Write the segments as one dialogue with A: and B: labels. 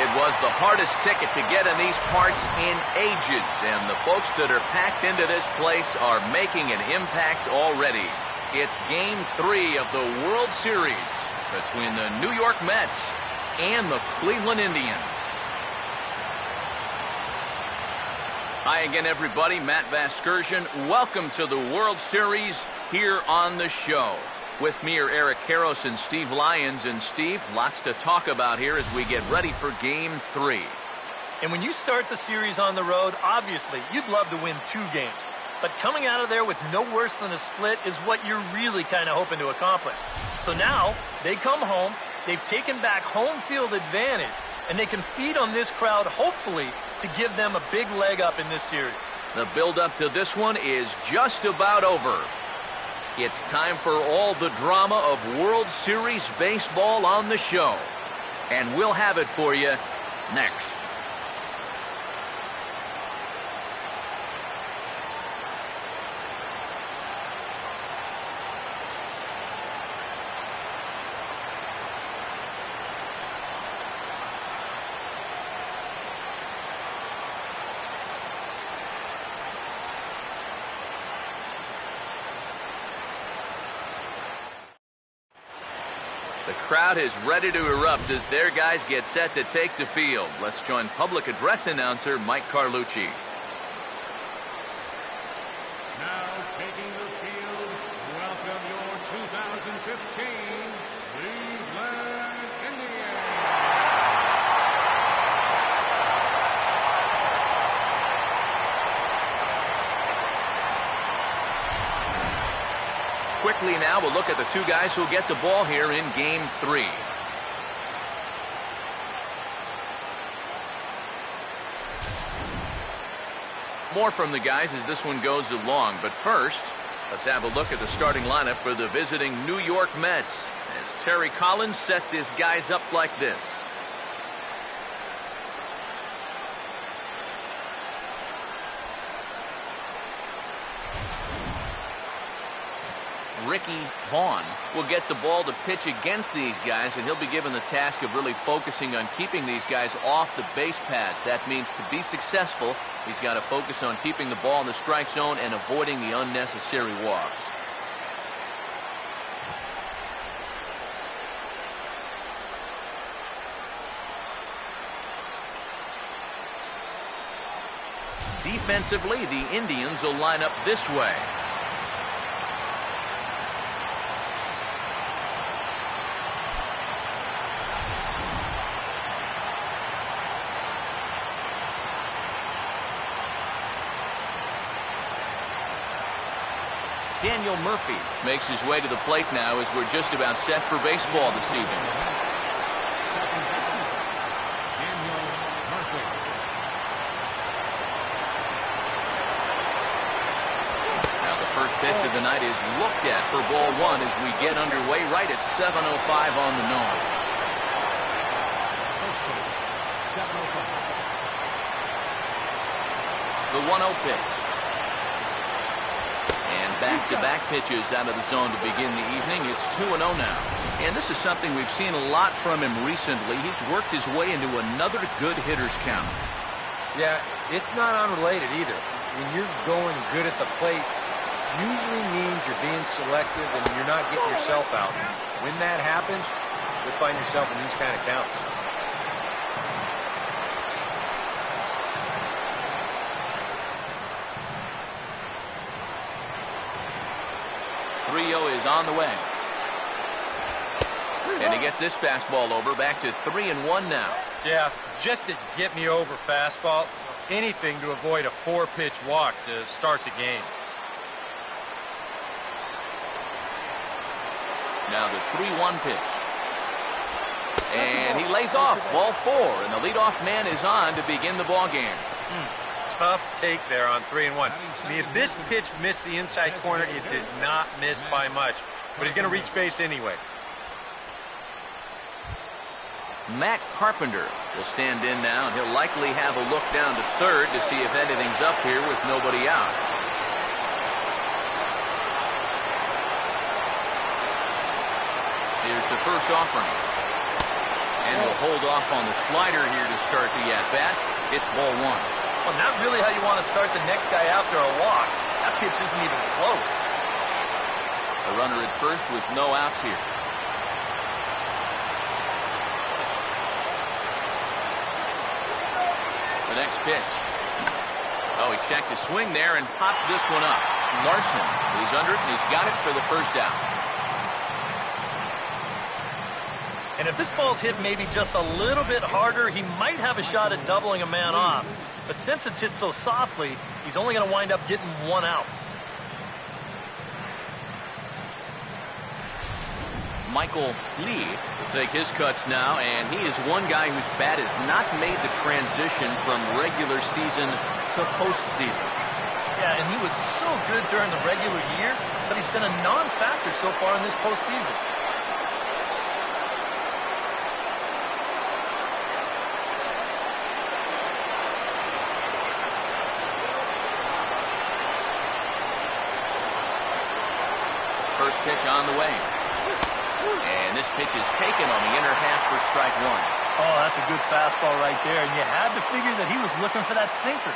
A: it was the hardest ticket to get in these parts in ages, and the folks that are packed into this place are making an impact already. It's Game 3 of the World Series between the New York Mets and the Cleveland Indians. Hi again, everybody. Matt Vasgersian. Welcome to the World Series here on the show. With me are Eric Karros and Steve Lyons. And Steve, lots to talk about here as we get ready for Game 3.
B: And when you start the series on the road, obviously, you'd love to win 2 games. But coming out of there with no worse than a split is what you're really kind of hoping to accomplish. So now, they come home, they've taken back home field advantage, and they can feed on this crowd, hopefully, to give them a big leg up in this series.
A: The build-up to this one is just about over. It's time for all the drama of World Series baseball on the show. And we'll have it for you next. The crowd is ready to erupt as their guys get set to take the field. Let's join public address announcer Mike Carlucci.
C: Now taking the field, welcome your 2015 Cleveland Indians.
A: Quickly now, we'll look at the 2 guys who'll get the ball here in Game 3. More from the guys as this one goes along. But first, let's have a look at the starting lineup for the visiting New York Mets as Terry Collins sets his guys up like this. Ricky Vaughn will get the ball to pitch against these guys, and he'll be given the task of really focusing on keeping these guys off the base paths. That means to be successful, he's got to focus on keeping the ball in the strike zone and avoiding the unnecessary walks. Defensively, the Indians will line up this way. Daniel Murphy makes his way to the plate now as we're just about set for baseball this evening.
C: Daniel Murphy.
A: Now the first pitch of the night is looked at for ball 1 as we get underway right at 7:05 on the nose. The 1-0 pitch. Back-to-back pitches out of the zone to begin the evening. It's 2-0 now. And this is something we've seen a lot from him recently. He's worked his way into another good hitter's count.
D: Yeah, it's not unrelated either. When you're going good at the plate, usually means you're being selective and you're not getting yourself out. When that happens, you'll find yourself in these kind of counts.
A: 3-0 is on the way. And he gets this fastball over, back to 3-1 now.
D: Yeah, just to get me over fastball, anything to avoid a 4-pitch walk to start the game.
A: Now the 3-1 pitch. And he lays off, ball 4, and the leadoff man is on to begin the ball game.
D: Tough take there on 3-1. I mean, if this pitch missed the inside corner, it did not miss by much. But he's going to reach base anyway.
A: Matt Carpenter will stand in now, and he'll likely have a look down to third to see if anything's up here with nobody out. Here's the first offering. And he'll hold off on the slider here to start the at-bat. It's ball one.
B: Well, not really how you want to start the next guy after a walk. That pitch isn't even close.
A: A runner at first with no outs here. The next pitch. Oh, he checked his swing there and pops this one up. Larson is under it, and he's got it for the first out.
B: And if this ball's hit maybe just a little bit harder, he might have a shot at doubling a man off. But since it's hit so softly, he's only going to wind up getting one out.
A: Michael Lee will take his cuts now, and he is one guy whose bat has not made the transition from regular season to postseason.
B: Yeah, and he was so good during the regular year, but he's been a non-factor so far in this postseason.
A: First pitch on the way. And this pitch is taken on the inner half for strike one.
B: Oh, that's a good fastball right there, and you had to figure that he was looking for that sinker.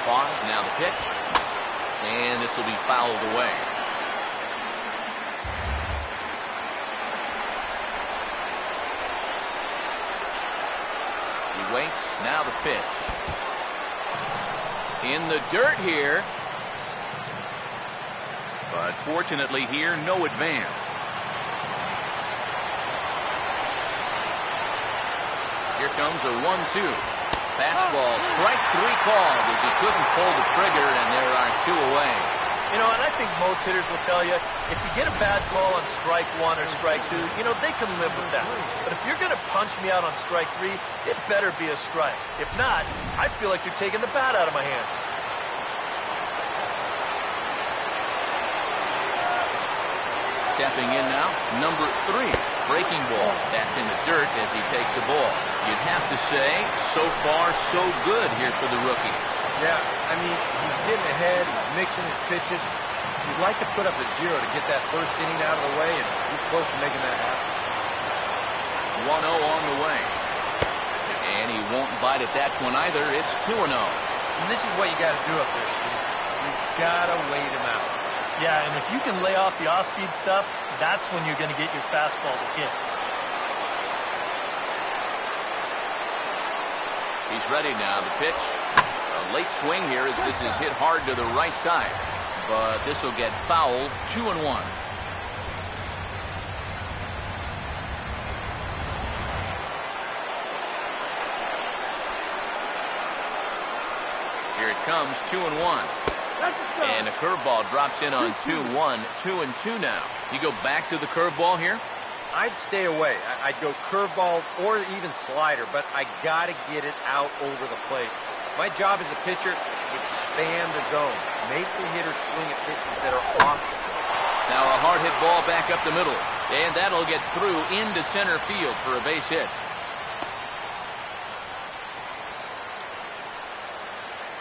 A: Pause, now the pitch. And this will be fouled away. He waits, now the pitch. In the dirt here. But fortunately here, no advance. Here comes a 1-2. Fastball, strike three called as he couldn't pull the trigger, and there are two away.
B: You know, and I think most hitters will tell you, if you get a bad call on strike one or strike two, you know, they can live with that. But if you're going to punch me out on strike three, it better be a strike. If not, I feel like you're taking the bat out of my hands.
A: Stepping in now, number 3, breaking ball. That's in the dirt as he takes the ball. You'd have to say, so far, so good here for the rookie.
D: Yeah, I mean, he's getting ahead, he's mixing his pitches. You'd like to put up a 0 to get that first inning out of the way, and he's close to making that happen.
A: 1-0 on the way. And he won't bite at that one either. It's 2-0.
D: And this is what you got to do up there, Steve. You've got to wait him out.
B: Yeah, and if you can lay off the off-speed stuff, that's when you're going to get your fastball to hit.
A: He's ready now. The pitch. A late swing here as this is hit hard to the right side. But this will get fouled. 2-1. Here it comes. 2-1. And a curveball drops in on 2-1. 2-2 now. You go back to the curveball here?
D: I'd stay away. I'd go curveball or even slider, but I got to get it out over the plate. My job as a pitcher, expand the zone. Make the hitter swing at pitches that are off.
A: Now a hard hit ball back up the middle. And that'll get through into center field for a base hit.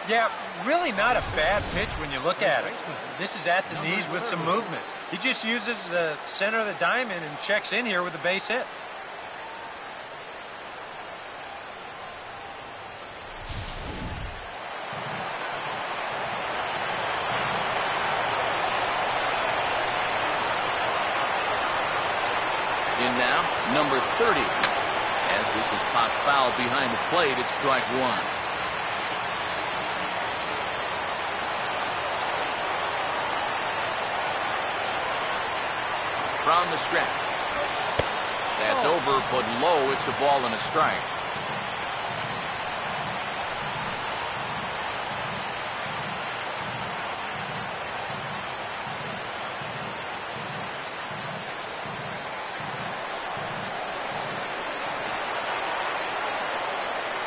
D: Yeah, really not a bad pitch when you look at it. This is at the knees with some movement. He just uses the center of the diamond and checks in here with a base hit.
A: In now, number 30. As this is popped foul behind the plate, it's strike one. From the stretch. That's over, but low. It's a ball and a strike.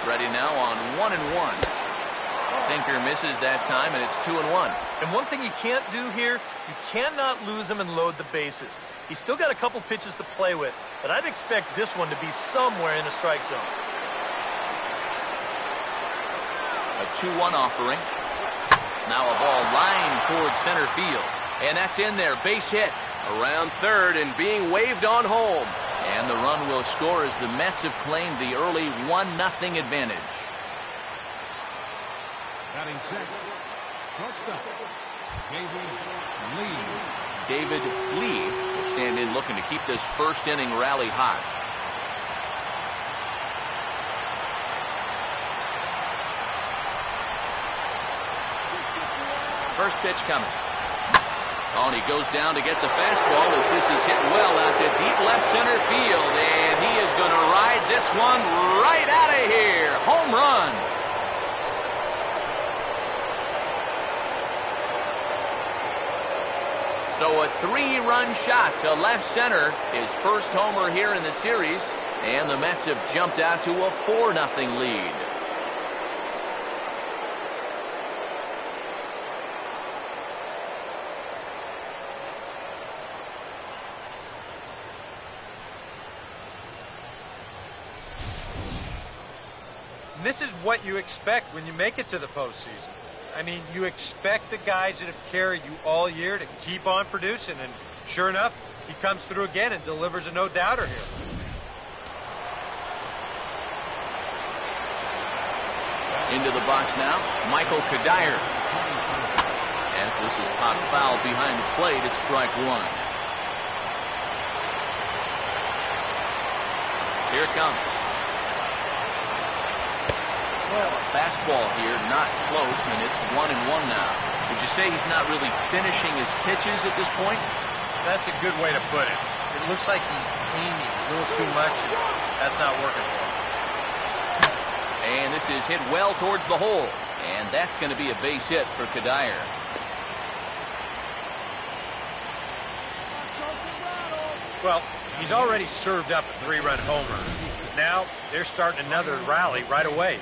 A: Ready now on 1-1. Sinker misses that time, and it's 2-1.
B: And one thing you can't do here, you cannot lose him and load the bases. He's still got a couple pitches to play with, but I'd expect this one to be somewhere in a strike zone.
A: A 2-1 offering. Now a ball lined towards center field. And that's in there. Base hit. Around third and being waved on home. And the run will score as the Mets have claimed the early 1-0 advantage.
C: Batting second, shortstop, David Lee.
A: David Lee will stand in looking to keep this first inning rally hot. First pitch coming. Oh, and he goes down to get the fastball as this is hit well out to deep left center field. And he is going to ride this one right out of here. Home run. So a 3-run shot to left center. His first homer here in the series. And the Mets have jumped out to a 4-0 lead.
D: This is what you expect when you make it to the postseason. I mean, you expect the guys that have carried you all year to keep on producing, and sure enough, he comes through again and delivers a no-doubter here.
A: Into the box now, Michael Kadire. As this is popped foul behind the plate, it's strike one. Here it comes. Well, a fastball here, not close, and it's 1-1 now. Would you say he's not really finishing his pitches at this point?
D: That's a good way to put it. It looks like he's aiming a little too much, and that's not working for him.
A: And this is hit well towards the hole, and that's going to be a base hit for Kadire.
D: Well, he's already served up a 3-run homer. Now they're starting another rally right away.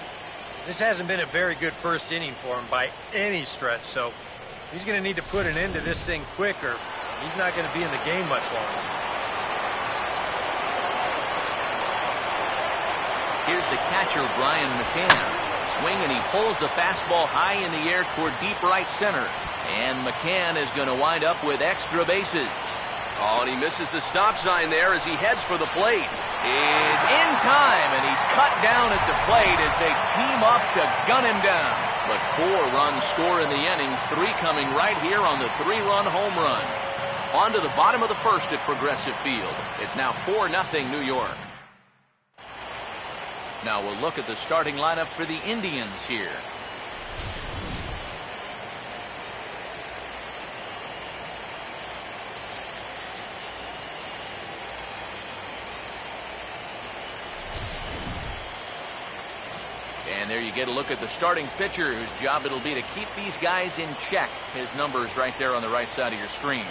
D: This hasn't been a very good first inning for him by any stretch, so he's going to need to put an end to this thing quick, or he's not going to be in the game much longer.
A: Here's the catcher, Brian McCann. Swing, and he pulls the fastball high in the air toward deep right center. And McCann is going to wind up with extra bases. Oh, and he misses the stop sign there as he heads for the plate. Is in time, and he's cut down at the plate as they team up to gun him down. But 4 runs score in the inning, 3 coming right here on the 3-run home run. On to the bottom of the first at Progressive Field. It's now 4-0 New York. Now we'll look at the starting lineup for the Indians here. And there you get a look at the starting pitcher, whose job it'll be to keep these guys in check. His number is right there on the right side of your screen.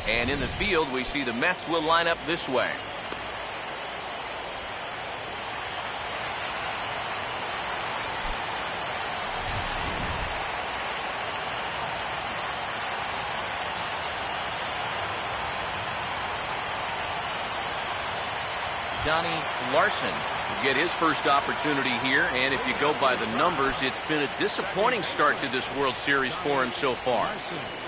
A: And in the field, we see the Mets will line up this way. Donnie Larson will get his first opportunity here, and if you go by the numbers, it's been a disappointing start to this World Series for him so far.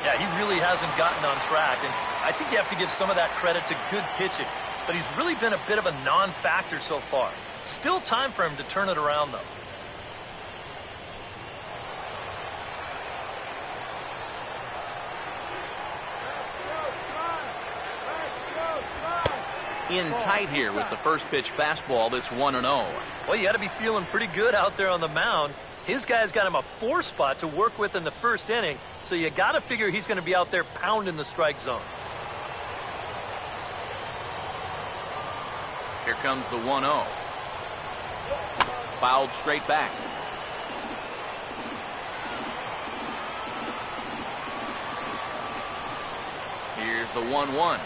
B: Yeah, he really hasn't gotten on track, and I think you have to give some of that credit to good pitching. But he's really been a bit of a non-factor so far. Still time for him to turn it around, though.
A: In tight here with the first pitch fastball. That's 1-0.
B: Well, you got to be feeling pretty good out there on the mound. His guy's got him a 4 spot to work with in the first inning, so you got to figure he's going to be out there pounding the strike zone.
A: Here comes the 1-0. Fouled straight back. Here's the 1-1.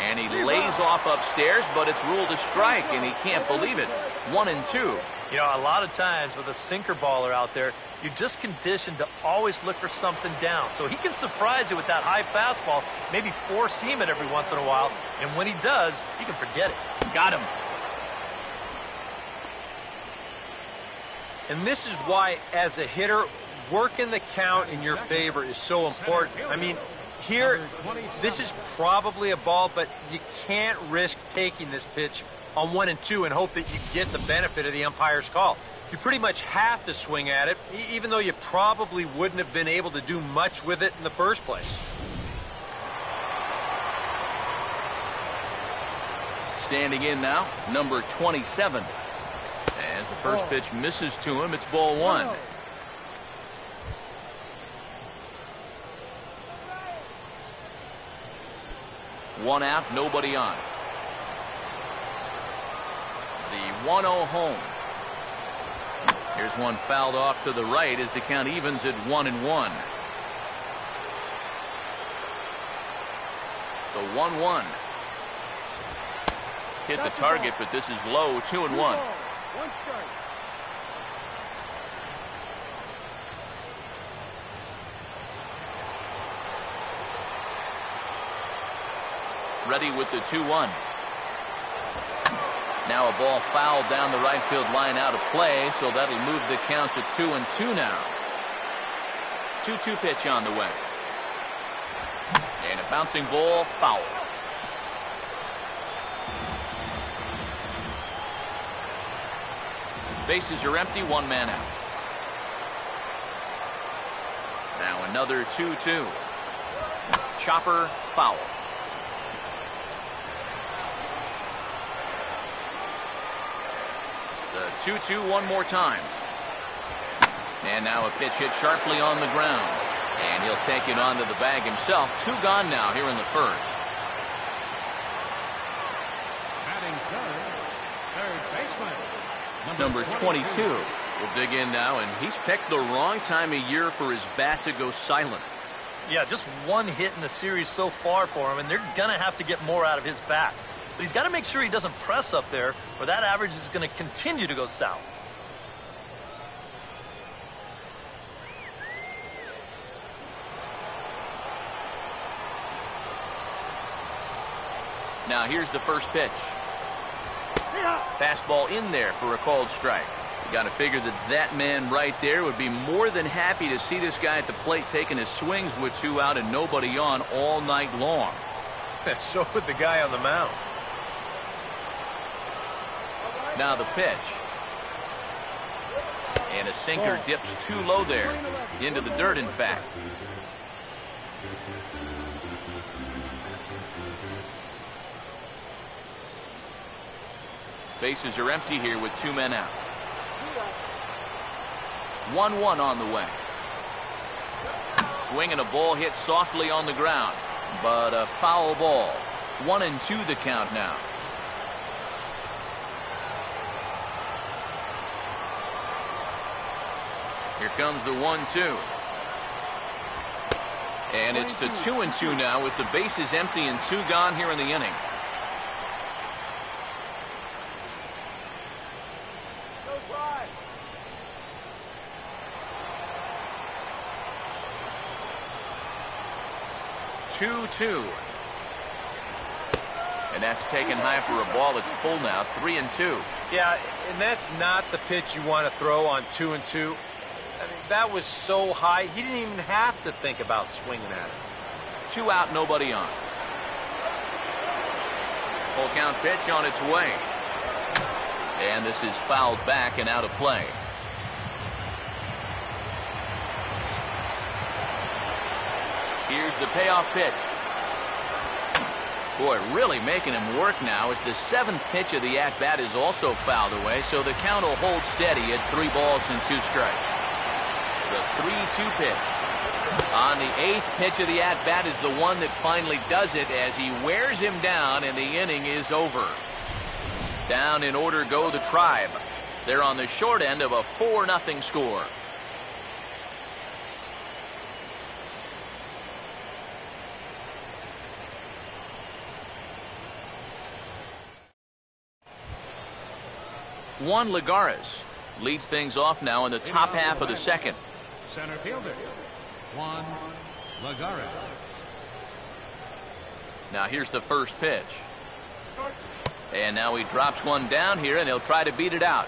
A: And he lays off upstairs, but it's ruled a strike, and he can't believe it. 1-2.
B: You know, a lot of times with a sinker baller out there, You're just conditioned to always look for something down. So he can surprise you with that high fastball, maybe four-seam it every once in a while. And when he does, you can forget it.
A: Got him.
D: And this is why, as a hitter, working the count in your favor is so important. I mean, here, this is probably a ball, but you can't risk taking this pitch on 1 and 2 and hope that you get the benefit of the umpire's call. You pretty much have to swing at it, even though you probably wouldn't have been able to do much with it in the first place.
A: Standing in now, number 27. As the first pitch misses to him, it's ball 1. One out, nobody on. The 1-0 home. Here's one fouled off to the right as the count evens at 1-1. The 1-1. Hit the target, but this is low, 2-1.
C: One strike.
A: Ready with the 2-1. Now a ball fouled down the right field line out of play, so that'll move the count to 2-2 now. 2-2 pitch on the way. And a bouncing ball, foul. Bases are empty, one man out. Now another 2-2. Chopper, foul. The 2-2 one more time. And now a pitch hit sharply on the ground. And he'll take it onto the bag himself. 2 gone now here in the first.
C: Batting third baseman.
A: Number 22 will dig in now, and he's picked the wrong time of year for his bat to go silent.
B: Yeah, just one hit in the series so far for him, and they're going to have to get more out of his bat. But he's got to make sure he doesn't press up there, or that average is going to continue to go south.
A: Now here's the first pitch. Fastball in there for a called strike. You got to figure that that man right there would be more than happy to see this guy at the plate taking his swings with 2 out and nobody on all night long.
D: So would the guy on the mound.
A: Now the pitch. And a sinker dips too low there. Into the dirt, in fact. Bases are empty here with 2 men out. 1-1 on the way. Swinging a ball hit softly on the ground, but a foul ball. 1-2 the count now. Here comes the 1-2. And it's to 2-2 now with the bases empty and 2 gone here in the inning. Two. And that's taken high for a ball. It's full now, 3-2.
D: Yeah, and that's not the pitch you want to throw on 2-2. I mean, that was so high, he didn't even have to think about swinging at it.
A: 2 out, nobody on. Full count pitch on its way. And this is fouled back and out of play. Here's the payoff pitch. Boy, really making him work now as the 7th pitch of the at-bat is also fouled away, so the count will hold steady at 3 balls and 2 strikes. The 3-2 pitch. On the 8th pitch of the at-bat is the one that finally does it as he wears him down and the inning is over. Down in order go the Tribe. They're on the short end of a 4-0 score. Juan Lagares leads things off now in the top half of the second.
C: center fielder, Juan Lagares.
A: Now here's the first pitch. And now he drops one down here, and he'll try to beat it out.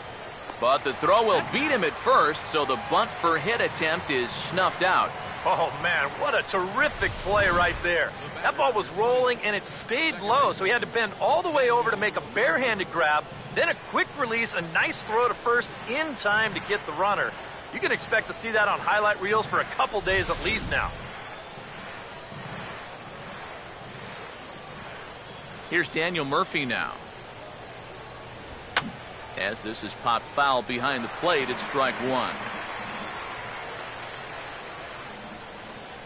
A: But the throw will beat him at first, so the bunt for hit attempt is snuffed out.
B: Oh, man, what a terrific play right there. That ball was rolling, and it stayed low, so he had to bend all the way over to make a barehanded grab, then a quick release, a nice throw to first in time to get the runner. You can expect to see that on highlight reels for a couple days at least now.
A: Here's Daniel Murphy now. As this is popped foul behind the plate, it's strike one.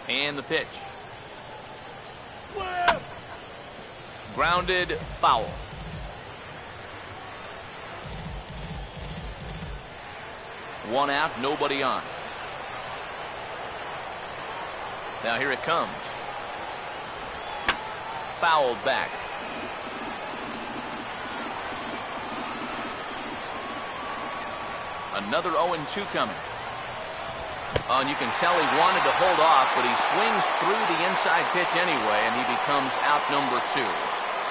A: And the pitch. Grounded, foul. One out, nobody on. Now here it comes. Fouled back. Another 0-2 coming. Oh, and you can tell he wanted to hold off, but he swings through the inside pitch anyway, and he becomes out number 2.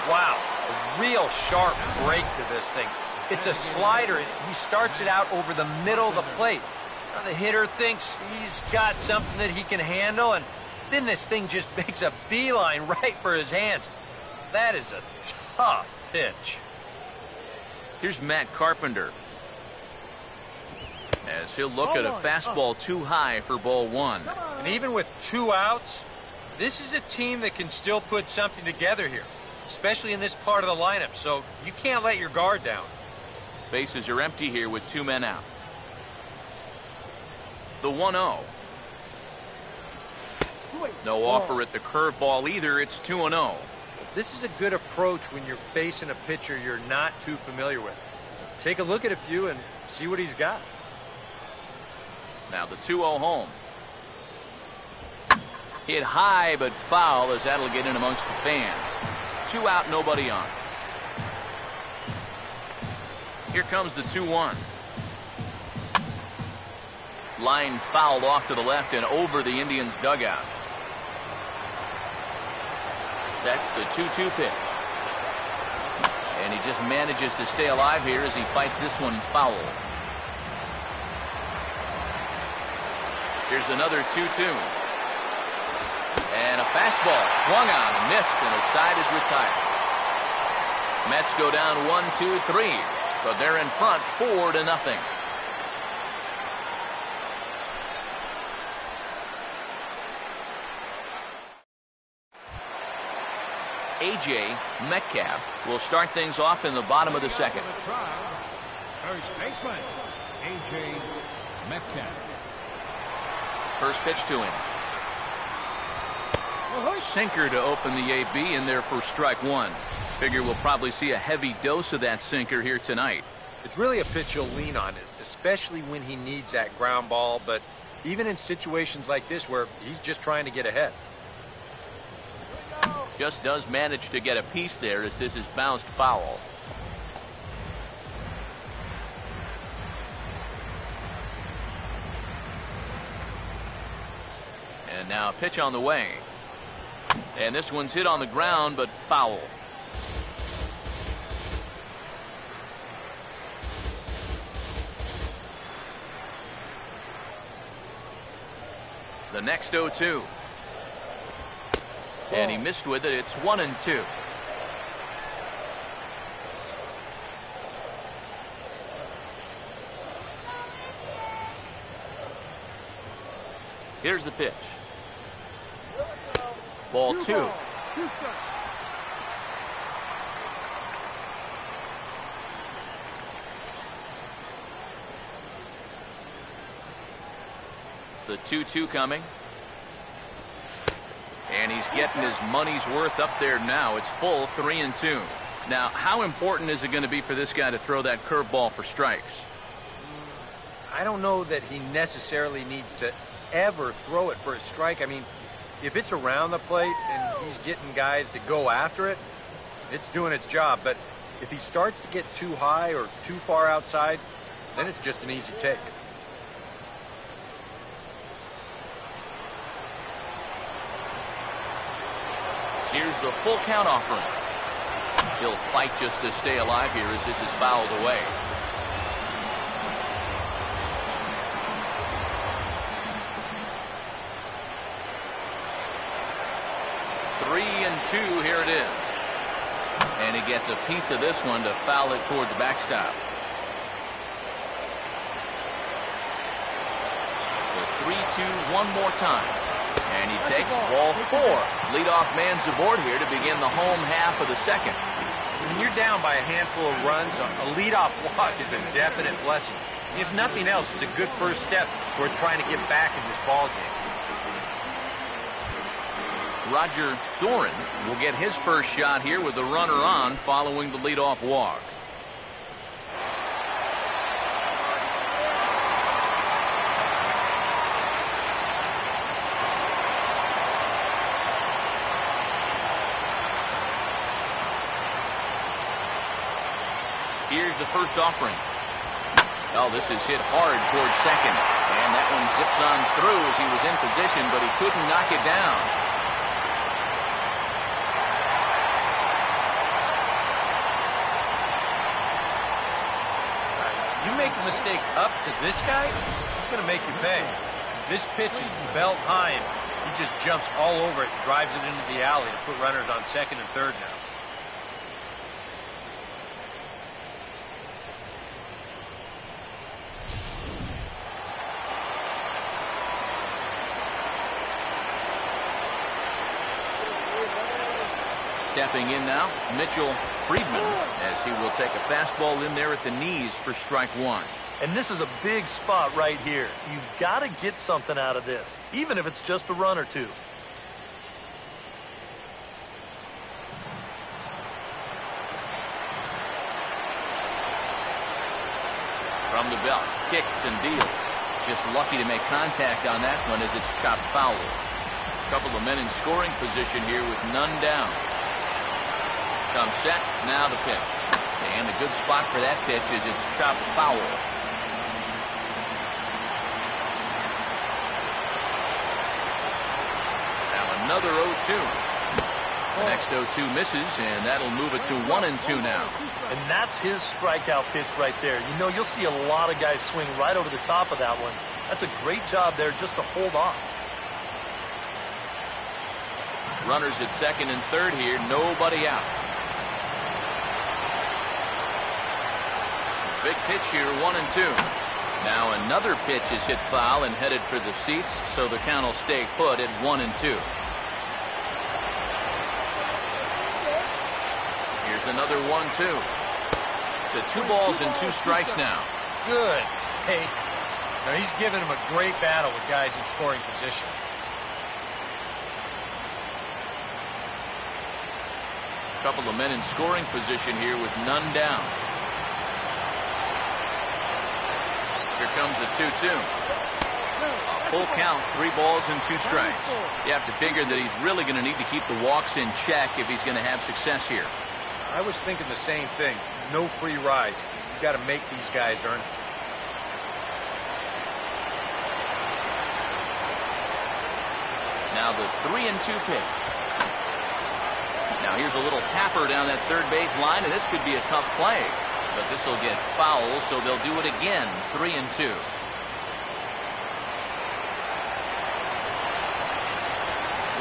D: Wow, a real sharp break to this thing. It's a slider, and he starts it out over the middle of the plate. Now the hitter thinks he's got something that he can handle, and then this thing just makes a beeline right for his hands. That is a tough pitch.
A: Here's Matt Carpenter, as he'll look at a fastball too high for ball one.
D: And even with 2 outs, this is a team that can still put something together here, especially in this part of the lineup, so you can't let your guard down.
A: Bases are empty here with 2 men out. The 1-0. No offer at the curveball either. It's 2-0.
D: This is a good approach when you're facing a pitcher you're not too familiar with. Take a look at a few and see what he's got.
A: Now the 2-0 home. Hit high but foul, as that'll get in amongst the fans. 2 out, nobody on. Here comes the 2-1. Line fouled off to the left and over the Indians' dugout. Sets the 2-2 pitch. And he just manages to stay alive here as he fights this one foul. Here's another 2-2. And a fastball swung on, missed, and the side is retired. Mets go down 1-2-3, but they're in front 4-0. A.J. Metcalf will start things off in the bottom of the second.
C: First baseman, A.J. Metcalf.
A: First pitch to him. Sinker to open the AB in there for strike one. Figure we'll probably see a heavy dose of that sinker here tonight.
D: It's really a pitch you'll lean on, especially when he needs that ground ball, but even in situations like this where he's just trying to get ahead.
A: Just does manage to get a piece there as this is bounced foul. And now a pitch on the way. And this one's hit on the ground, but foul. The next 0-2. And he missed with it. It's 1-2. Here's the pitch. Ball 2. The 2-2 coming. And he's getting his money's worth up there now. It's full 3-2. Now, how important is it going to be for this guy to throw that curveball for strikes?
D: I don't know that he necessarily needs to ever throw it for a strike. I mean, if it's around the plate and he's getting guys to go after it, it's doing its job. But if he starts to get too high or too far outside, then it's just an easy take.
A: Here's the full count offering. He'll fight just to stay alive here as this is fouled away. Three and two, here it is. And he gets a piece of this one to foul it toward the backstop. The 3-2 one more time. And he takes ball 4. Leadoff man's aboard here to begin the home half of the second.
D: When you're down by a handful of runs, a leadoff walk is a definite blessing. If nothing else, it's a good first step towards trying to get back in this ball game.
A: Roger Doran will get his first shot here with the runner on following the leadoff walk. Here's the first offering. Oh, this is hit hard towards second. And that one zips on through as he was in position, but he couldn't knock it down.
D: You make a mistake up to this guy, it's going to make you pay. This pitch is belt high, and he just jumps all over it and drives it into the alley to put runners on second and third now.
A: Stepping in now, Mitchell Friedman, as he will take a fastball in there at the knees for strike one.
B: And this is a big spot right here. You've got to get something out of this, even if it's just a run or two.
A: From the belt, kicks and deals. Just lucky to make contact on that one as it's chopped foul. A couple of men in scoring position here with none down. Comes set, now the pitch. And a good spot for that pitch is it's chopped foul. Now another 0-2. The next 0-2 misses, and that'll move it to 1-2 now.
B: And that's his strikeout pitch right there. You know, you'll see a lot of guys swing right over the top of that one. That's a great job there just to hold off.
A: Runners at second and third here, nobody out. Big pitch here, 1-2. Now another pitch is hit foul and headed for the seats, so the count will stay put at 1-2. Here's another 1-2. To 2 balls and 2 strikes now.
D: Good take. Now he's giving him a great battle with guys in scoring position.
A: Couple of men in scoring position here with none down. Here comes a 2-2. A full count, 3 balls and 2 strikes. You have to figure that he's really going to need to keep the walks in check if he's going to have success here.
D: I was thinking the same thing. No free rides. You got to make these guys earn it.
A: Now the 3-2 pitch. Now here's a little tapper down that third base line, and this could be a tough play. But this will get foul, so they'll do it again. 3-2.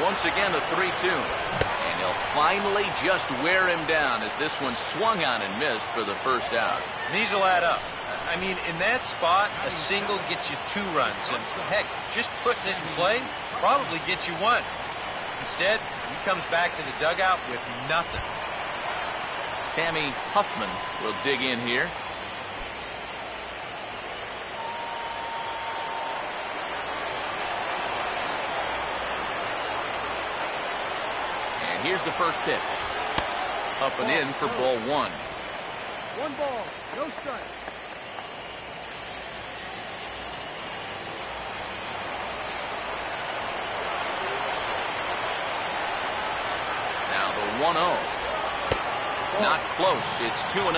A: Once again, a 3-2. And he'll finally just wear him down as this one swung on and missed for the first out.
D: These will add up. I mean, in that spot, a single gets you 2 runs. And heck, just putting it in play probably gets you 1. Instead, he comes back to the dugout with nothing.
A: Sammy Huffman will dig in here. And here's the first pitch. Up and in for ball 1.
E: 1 ball, no strike.
A: Now the 1-0. Not close. It's 2-0.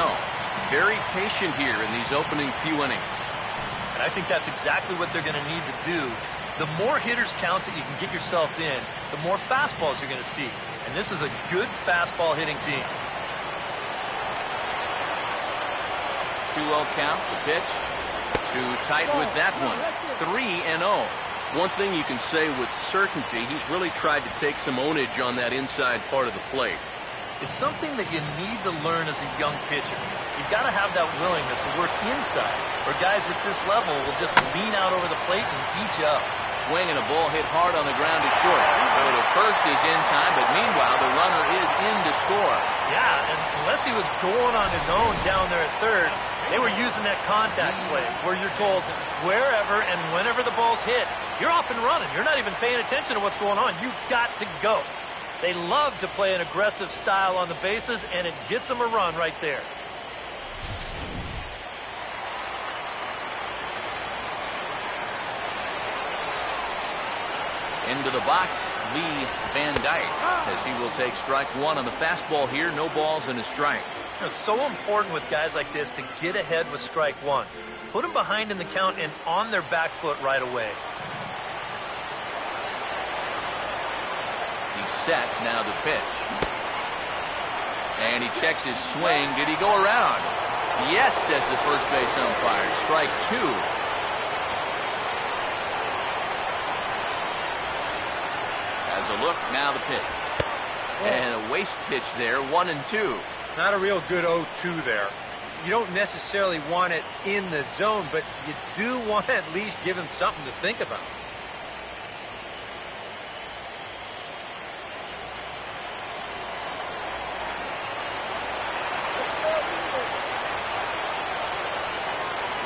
A: Very patient here in these opening few innings.
B: And I think that's exactly what they're going to need to do The more hitters counts that you can get yourself in, the more fastballs you're going to see. And this is a good fastball hitting team.
A: 2-0 count, the pitch. Too tight with that one. 3-0. One thing you can say with certainty, he's really tried to take some ownage on that inside part of the plate.
B: It's something that you need to learn as a young pitcher. You've got to have that willingness to work inside, or guys at this level will just lean out over the plate and eat you up.
A: Swing and a ball hit hard on the ground to short. So the first is in time, but meanwhile the runner is in to score.
B: Yeah, and unless he was going on his own down there at third, they were using that contact play where you're told wherever and whenever the ball's hit, you're off and running. You're not even paying attention to what's going on. You've got to go. They love to play an aggressive style on the bases, and it gets them a run right there.
A: Into the box, Lee Van Dyke, as he will take strike one on the fastball here. No balls and a strike.
B: It's so important with guys like this to get ahead with strike one. Put them behind in the count and on their back foot right away.
A: He's set, now the pitch. And he checks his swing. Did he go around? Yes, says the first base umpire. Strike two. As a look, now the pitch. And a waste pitch there, 1-2.
D: Not a real good 0-2 there. You don't necessarily want it in the zone, but you do want to at least give him something to think about.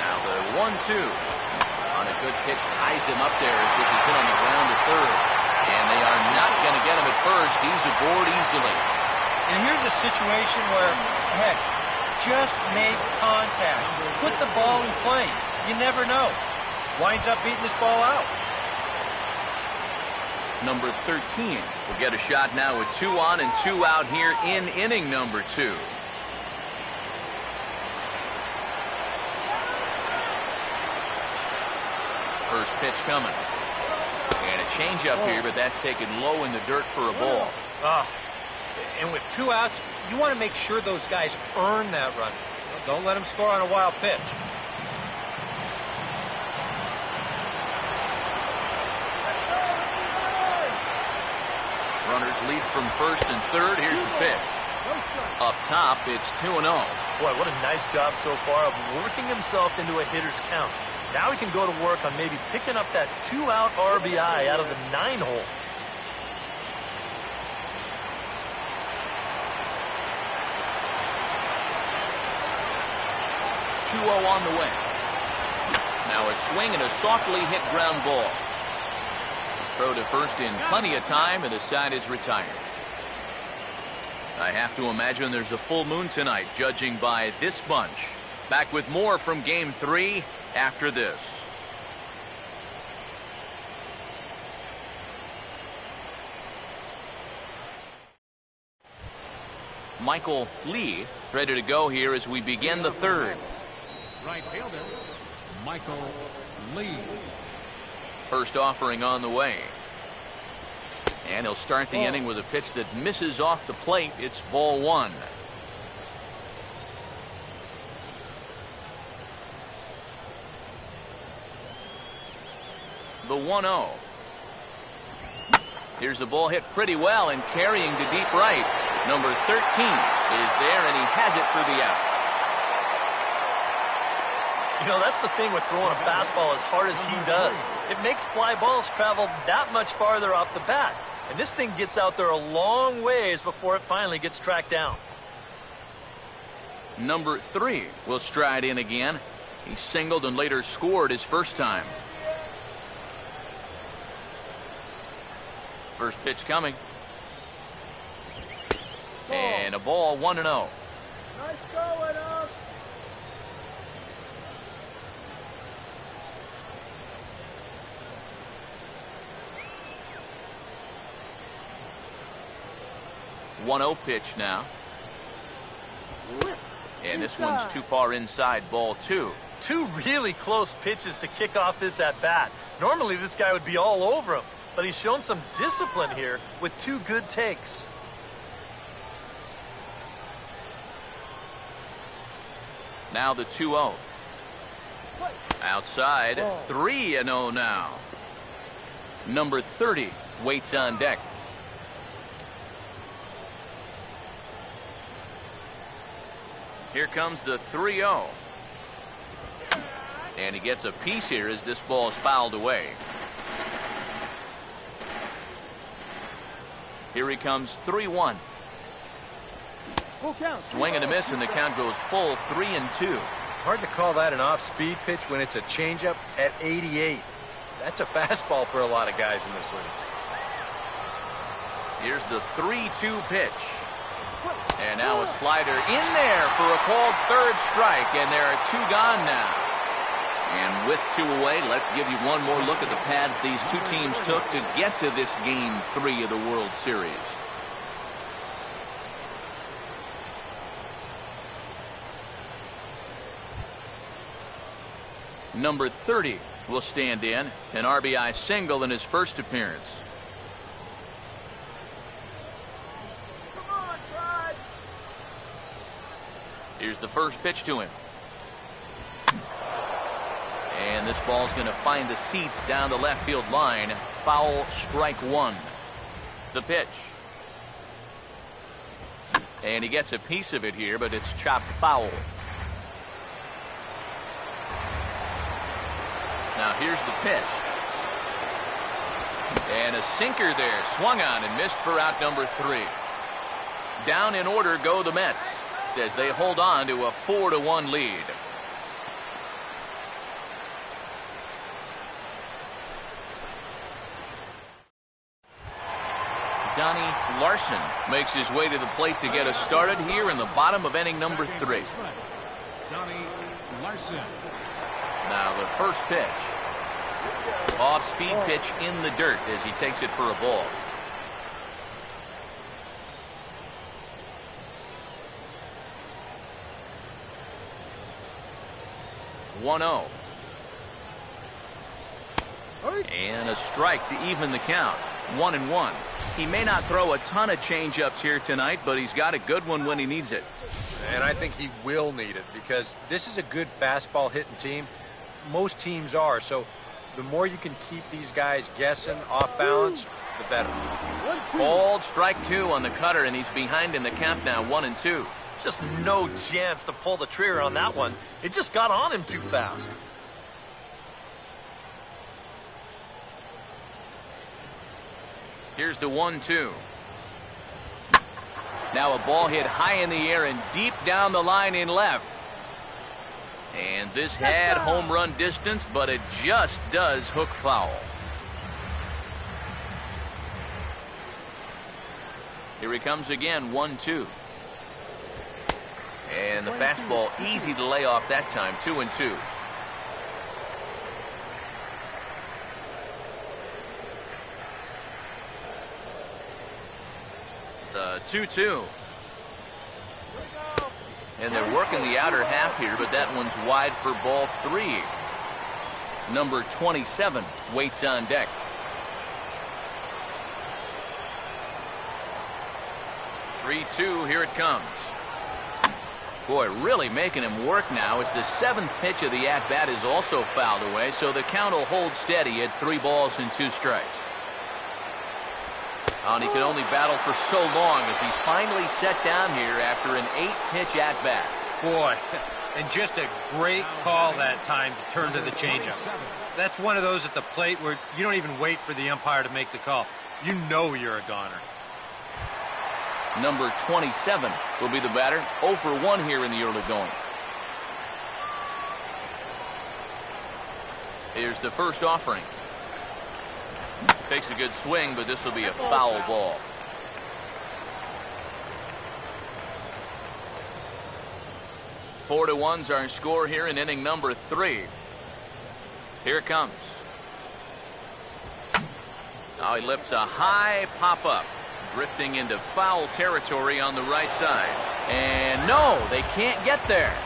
A: Now the 1-2. On a good pitch, ties him up there as this is hit on the ground to third. And they are not going to get him at first. He's aboard easily.
F: And here's a situation where, heck, just make contact. Put the ball in play. You never know. Winds up beating this ball out.
A: Number 13 will get a shot now with 2 on and 2 out here in inning number 2. First pitch coming. And a changeup here, but that's taken low in the dirt for a ball.
D: And with 2 outs, you want to make sure those guys earn that run. Don't let them score on a wild pitch.
A: Runners lead from first and third. Here's the pitch. Up top, it's 2-0.
B: Boy, what a nice job so far of working himself into a hitter's count. Now he can go to work on maybe picking up that 2-out RBI out of the 9-hole. On the way. Now a swing and a softly hit ground ball. Throw to first in plenty of time, and the side is retired. I have to imagine there's a full moon tonight, judging by this bunch. Back with more from Game 3 after this. Michael Lee is ready to go here as we begin the third.
C: Right fielder, Michael Lee.
A: First offering on the way. And he'll start the inning with a pitch that misses off the plate. It's ball one. The 1-0. Here's the ball hit pretty well and carrying to deep right. Number 13 is there, and he has it for the out.
B: You know, that's the thing with throwing a fastball as hard as he does. It makes fly balls travel that much farther off the bat. And this thing gets out there a long ways before it finally gets tracked down.
A: Number 3 will stride in again. He singled and later scored his first time. First pitch coming. And a ball, 1-0.
E: Nice going up.
A: One-0 pitch now. And this one's too far inside, ball 2.
B: Two really close pitches to kick off this at-bat. Normally this guy would be all over him, but he's shown some discipline here with 2 good takes.
A: Now the 2-0. Outside, 3-0 now. Number 30 waits on deck. Here comes the 3-0. And he gets a piece here as this ball is fouled away. Here he comes, 3-1. Swing and a miss, and the count goes full 3-2.
D: Hard to call that an off-speed pitch when it's a changeup at 88. That's a fastball for a lot of guys in this league.
A: Here's the 3-2 pitch. And now a slider in there for a called third strike, and there are 2 gone now. And with 2 away, let's give you one more look at the paths these 2 teams took to get to this Game 3 of the World Series. Number 30 will stand in, an RBI single in his first appearance. Here's the first pitch to him. And this ball's going to find the seats down the left field line. Foul, strike 1. The pitch. And he gets a piece of it here, but it's chopped foul. Now here's the pitch. And a sinker there, swung on and missed for out number 3. Down in order go the Mets as they hold on to a 4-1 lead. Donnie Larson makes his way to the plate to get us started here in the bottom of inning number 3.
C: Donnie Larson.
A: Now the first pitch. Off-speed pitch in the dirt as he takes it for a ball. (1-0). And a strike to even the count. 1-1. He may not throw a ton of changeups here tonight, but he's got a good one when he needs it.
D: And I think he will need it because this is a good fastball hitting team. Most teams are, so the more you can keep these guys guessing off balance, the better.
A: Called strike 2 on the cutter, and he's behind in the count now, 1-2.
B: Just no chance to pull the trigger on that one. It just got on him too fast.
A: Here's the 1-2. Now a ball hit high in the air and deep down the line in left. And this had home run distance, but it just does hook foul. Here he comes again, 1-2. And the fastball easy to lay off that time, 2-2. The 2-2. And they're working the outer half here, but that one's wide for ball 3. Number 27 waits on deck. 3-2, here it comes. Boy, really making him work now as the 7th pitch of the at-bat is also fouled away, so the count will hold steady at 3 balls and 2 strikes. And he can only battle for so long as he's finally set down here after an 8-pitch at-bat.
F: Boy, and just a great call that time to turn to the changeup. That's one of those at the plate where you don't even wait for the umpire to make the call. You know you're a goner.
A: Number 27 will be the batter. 0 for 1 here in the early going. Here's the first offering. Takes a good swing, but this will be a foul ball. Four to 1's our score here in inning number 3. Here it comes. Now he lifts a high pop-up, drifting into foul territory on the right side. And no, they can't get there.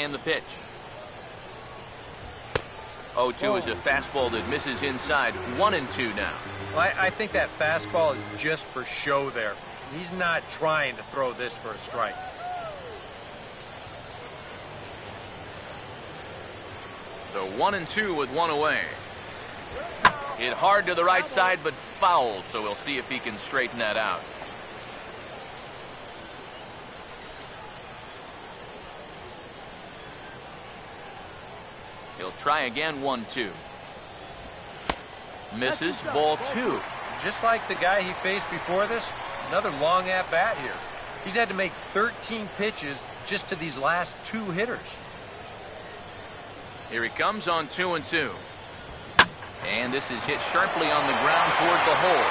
A: And the pitch. 0-2 is a fastball that misses inside. 1-2 now.
D: Well, I think that fastball is just for show there. He's not trying to throw this for a strike.
A: The 1-2 with one away. Hit hard to the right side, but foul, so we'll see if he can straighten that out. He'll try again. 1-2. Misses. Ball 2.
D: Just like the guy he faced before this, another long at-bat here. He's had to make 13 pitches just to these last 2 hitters.
A: Here he comes on 2-2. And this is hit sharply on the ground toward the hole.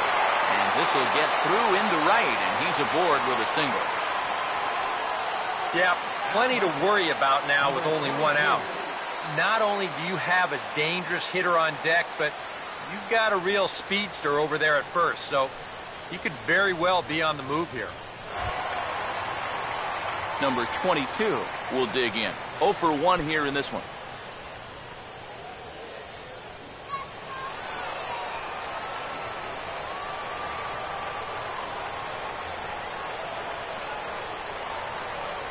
A: And this will get through into right, and he's aboard with a single.
D: Yeah, plenty to worry about now with only 1 out. Not only do you have a dangerous hitter on deck, but you've got a real speedster over there at first, so he could very well be on the move here.
A: Number 22 will dig in. 0 for 1 here in this one.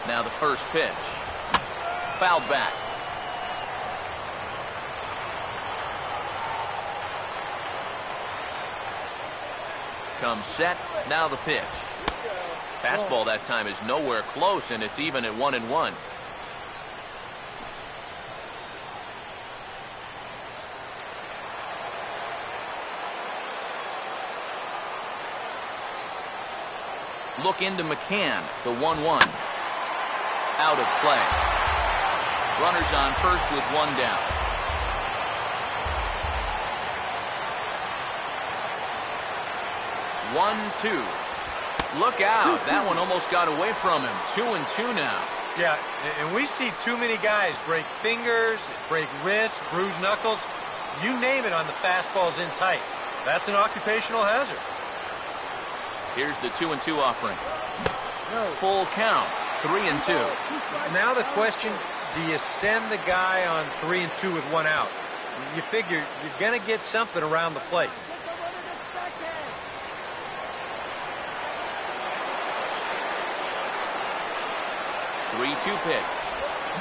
A: Now the first pitch. Fouled back. Comes set. Now the pitch. Fastball that time is nowhere close, and it's even at 1-1. Look into McCann. The 1-1. Out of play. Runners on first with 1 down. 1-2. Look out. That one almost got away from him. 2-2 now.
D: Yeah, and we see too many guys break fingers, break wrists, bruise knuckles. You name it on the fastballs in tight. That's an occupational hazard.
A: Here's the 2-2 offering. Full count. 3-2.
D: Now the question, do you send the guy on 3-2 with 1 out? You figure you're going to get something around the plate.
A: 3-2 pitch.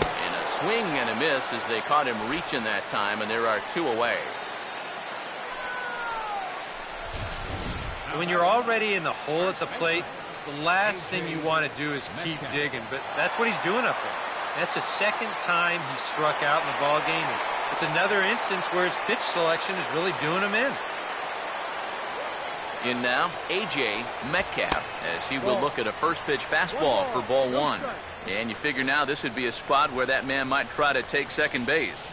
A: And a swing and a miss as they caught him reaching that time, and there are 2 away.
F: When you're already in the hole at the plate, the last thing you want to do is keep digging, but that's what he's doing up there. That's the second time he struck out in the ball game. And it's another instance where his pitch selection is really doing him in.
A: In now, A.J. Metcalf, as he will look at a first pitch fastball for ball 1. And you figure now this would be a spot where that man might try to take second base.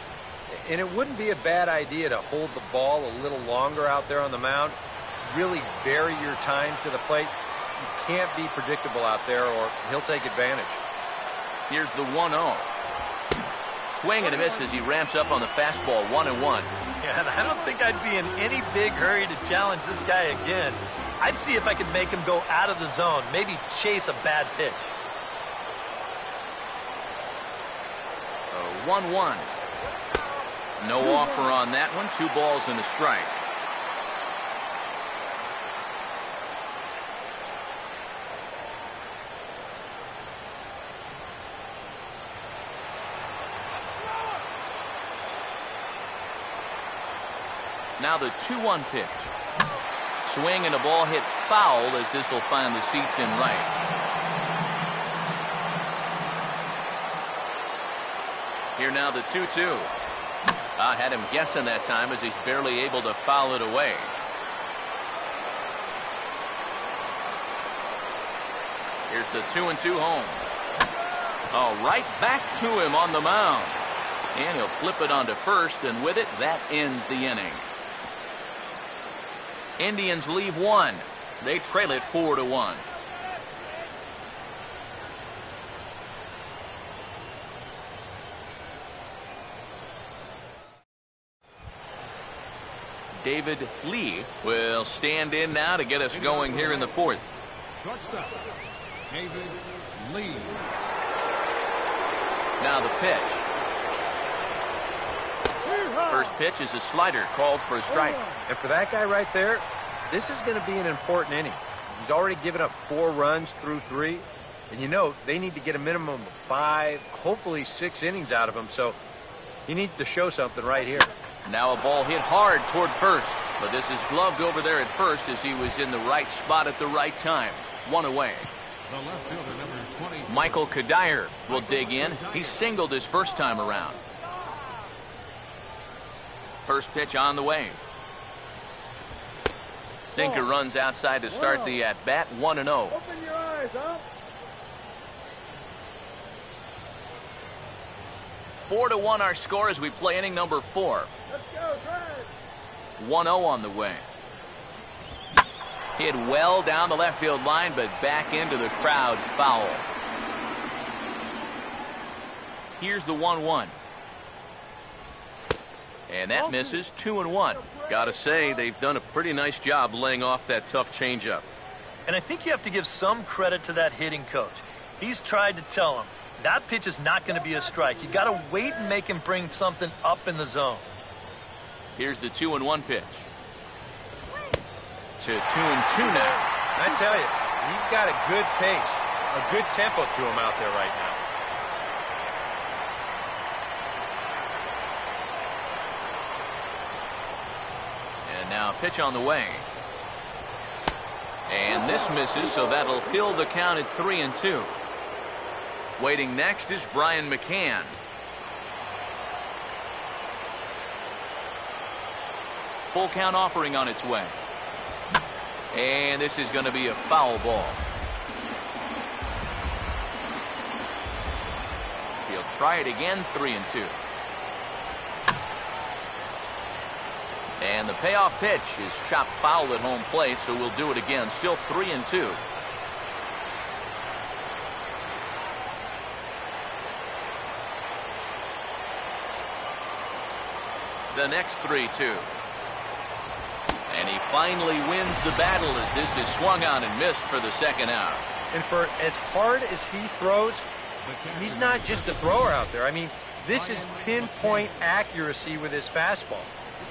D: And it wouldn't be a bad idea to hold the ball a little longer out there on the mound. Really vary your times to the plate. You can't be predictable out there or he'll take advantage.
A: Here's the 1-0. Swing and a miss as he ramps up on the fastball. 1-1.
B: Yeah, and I don't think I'd be in any big hurry to challenge this guy again. I'd see if I could make him go out of the zone, maybe chase a bad pitch.
A: 1-1. No offer on that one. 2 balls and a strike. Now the 2-1 pitch. Swing and a ball hit foul as this will find the seats in right. Here now the 2-2. I had him guessing that time as he's barely able to foul it away. Here's the 2-2 home. Oh, right back to him on the mound. And he'll flip it onto first, and with it, that ends the inning. Indians leave 1. They trail it 4-1. David Lee will stand in now to get us going here in the 4th.
C: Shortstop, David Lee.
A: Now the pitch. First pitch is a slider called for a strike.
D: And for that guy right there, this is going to be an important inning. He's already given up 4 runs through 3. And you know, they need to get a minimum of 5, hopefully 6 innings out of him. So he needs to show something right here.
A: Now a ball hit hard toward first. But this is gloved over there at first as he was in the right spot at the right time. 1 away.
C: The left fielder, number 20.
A: Michael Kadire will dig in. He singled his first time around. First pitch on the way. Sinker runs outside to start the at-bat. 1-0.
E: Open your eyes, huh?
A: 4-1 our score as we play inning number 4.
E: Let's go, drive.
A: 1-0 on the way. Hit well down the left field line, but back into the crowd. Foul. Here's the 1-1. And that misses. 2-1. Gotta say, they've done a pretty nice job laying off that tough changeup.
B: And I think you have to give some credit to that hitting coach. He's tried to tell him, that pitch is not going to be a strike. You got to wait and make him bring something up in the zone.
A: Here's the 2-1 pitch. To 2-2 now.
D: I tell you, he's got a good pace, a good tempo to him out there right now.
A: And now pitch on the way. And this misses, so that'll fill the count at 3-2. Waiting next is Brian McCann. Full count offering on its way. And this is going to be a foul ball. He'll try it again. 3-2. And the payoff pitch is chopped foul at home plate, so we'll do it again. Still 3-2. The next 3-2. And he finally wins the battle as this is swung on and missed for the second out.
D: And for as hard as he throws, he's not just a thrower out there. I mean, this is pinpoint accuracy with his fastball.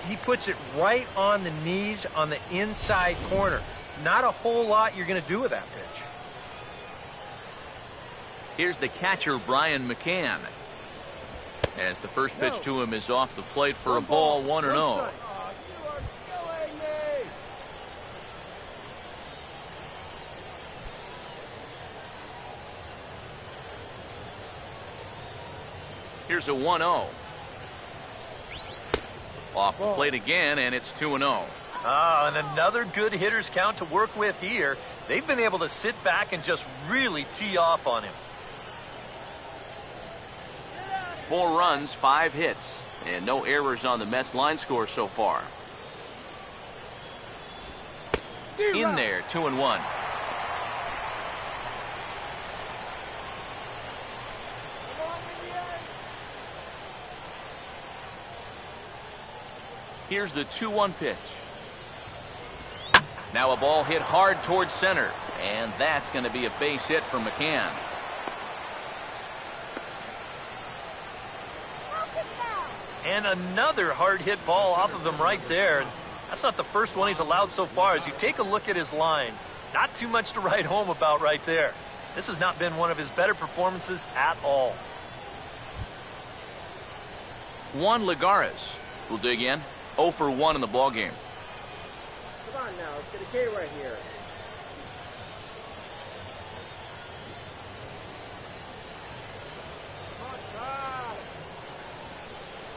D: He puts it right on the knees on the inside corner. Not a whole lot you're going to do with that pitch.
A: Here's the catcher, Brian McCann. As the first pitch to him is off the plate for a ball. 1-0.
E: Oh, you are killing me.
A: Here's a 1-0. Off the plate again, and it's 2-0.
B: Ah, and another good hitter's count to work with here. They've been able to sit back and just really tee off on him.
A: 4 runs, 5 hits, and no errors on the Mets line score so far. In there, 2-1. Here's the 2-1 pitch. Now a ball hit hard towards center, and that's going to be a base hit for McCann.
B: And another hard hit ball off of him right there. And that's not the first one he's allowed so far. As you take a look at his line, not too much to write home about right there. This has not been one of his better performances at all.
A: Juan Lagares will dig in. 0 for 1 in the ball game.
E: Come on now, let's get a K right here.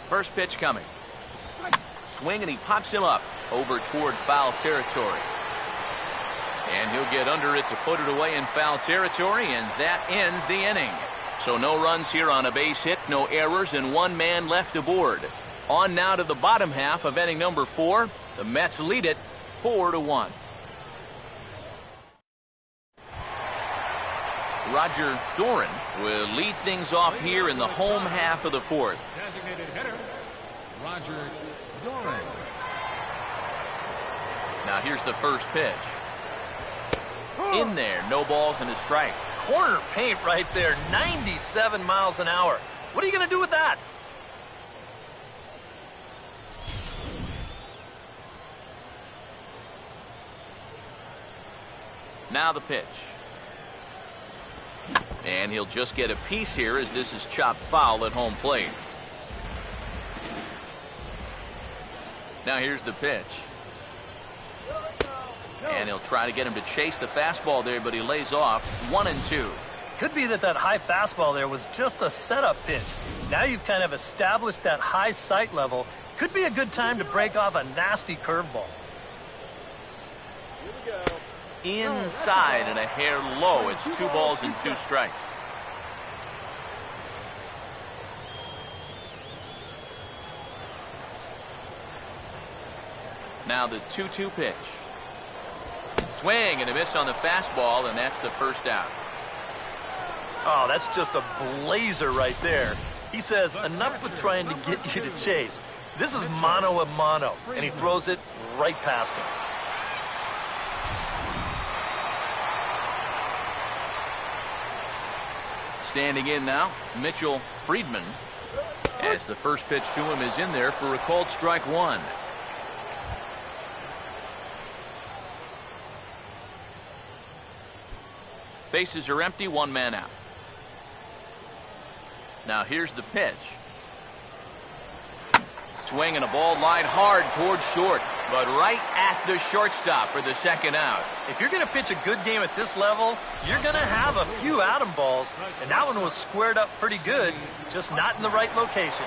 A: First pitch coming. Swing, and he pops him up over toward foul territory. And he'll get under it to put it away in foul territory, and that ends the inning. So no runs here on a base hit, no errors, and 1 man left aboard. On now to the bottom half of inning number 4. The Mets lead it 4-1. Roger Doran will lead things off here in the home half of the 4th.
C: Designated hitter, Roger Doran.
A: Now here's the first pitch. In there, no balls and a strike.
B: Corner paint right there, 97 miles an hour. What are you going to do with that?
A: Now the pitch. And he'll just get a piece here as this is chopped foul at home plate. Now here's the pitch. And he'll try to get him to chase the fastball there, but he lays off. 1-2.
B: Could be that high fastball there was just a setup pitch. Now you've kind of established that high sight level. Could be a good time to break off a nasty curveball.
A: Inside and a hair low. It's 2 balls and 2 strikes. Now the 2-2 pitch. Swing and a miss on the fastball, and that's the first out.
B: Oh, that's just a blazer right there. He says, enough with trying to get you to chase. This is mano a mano, and he throws it right past him.
A: Standing in now, Mitchell Friedman, as the first pitch to him is in there for a called strike 1. Bases are empty, 1 man out. Now here's the pitch. Swing and a ball lined hard towards short, but right at the shortstop for the second out.
B: If you're going to pitch a good game at this level, you're going to have a few atom balls, and that one was squared up pretty good, just not in the right location.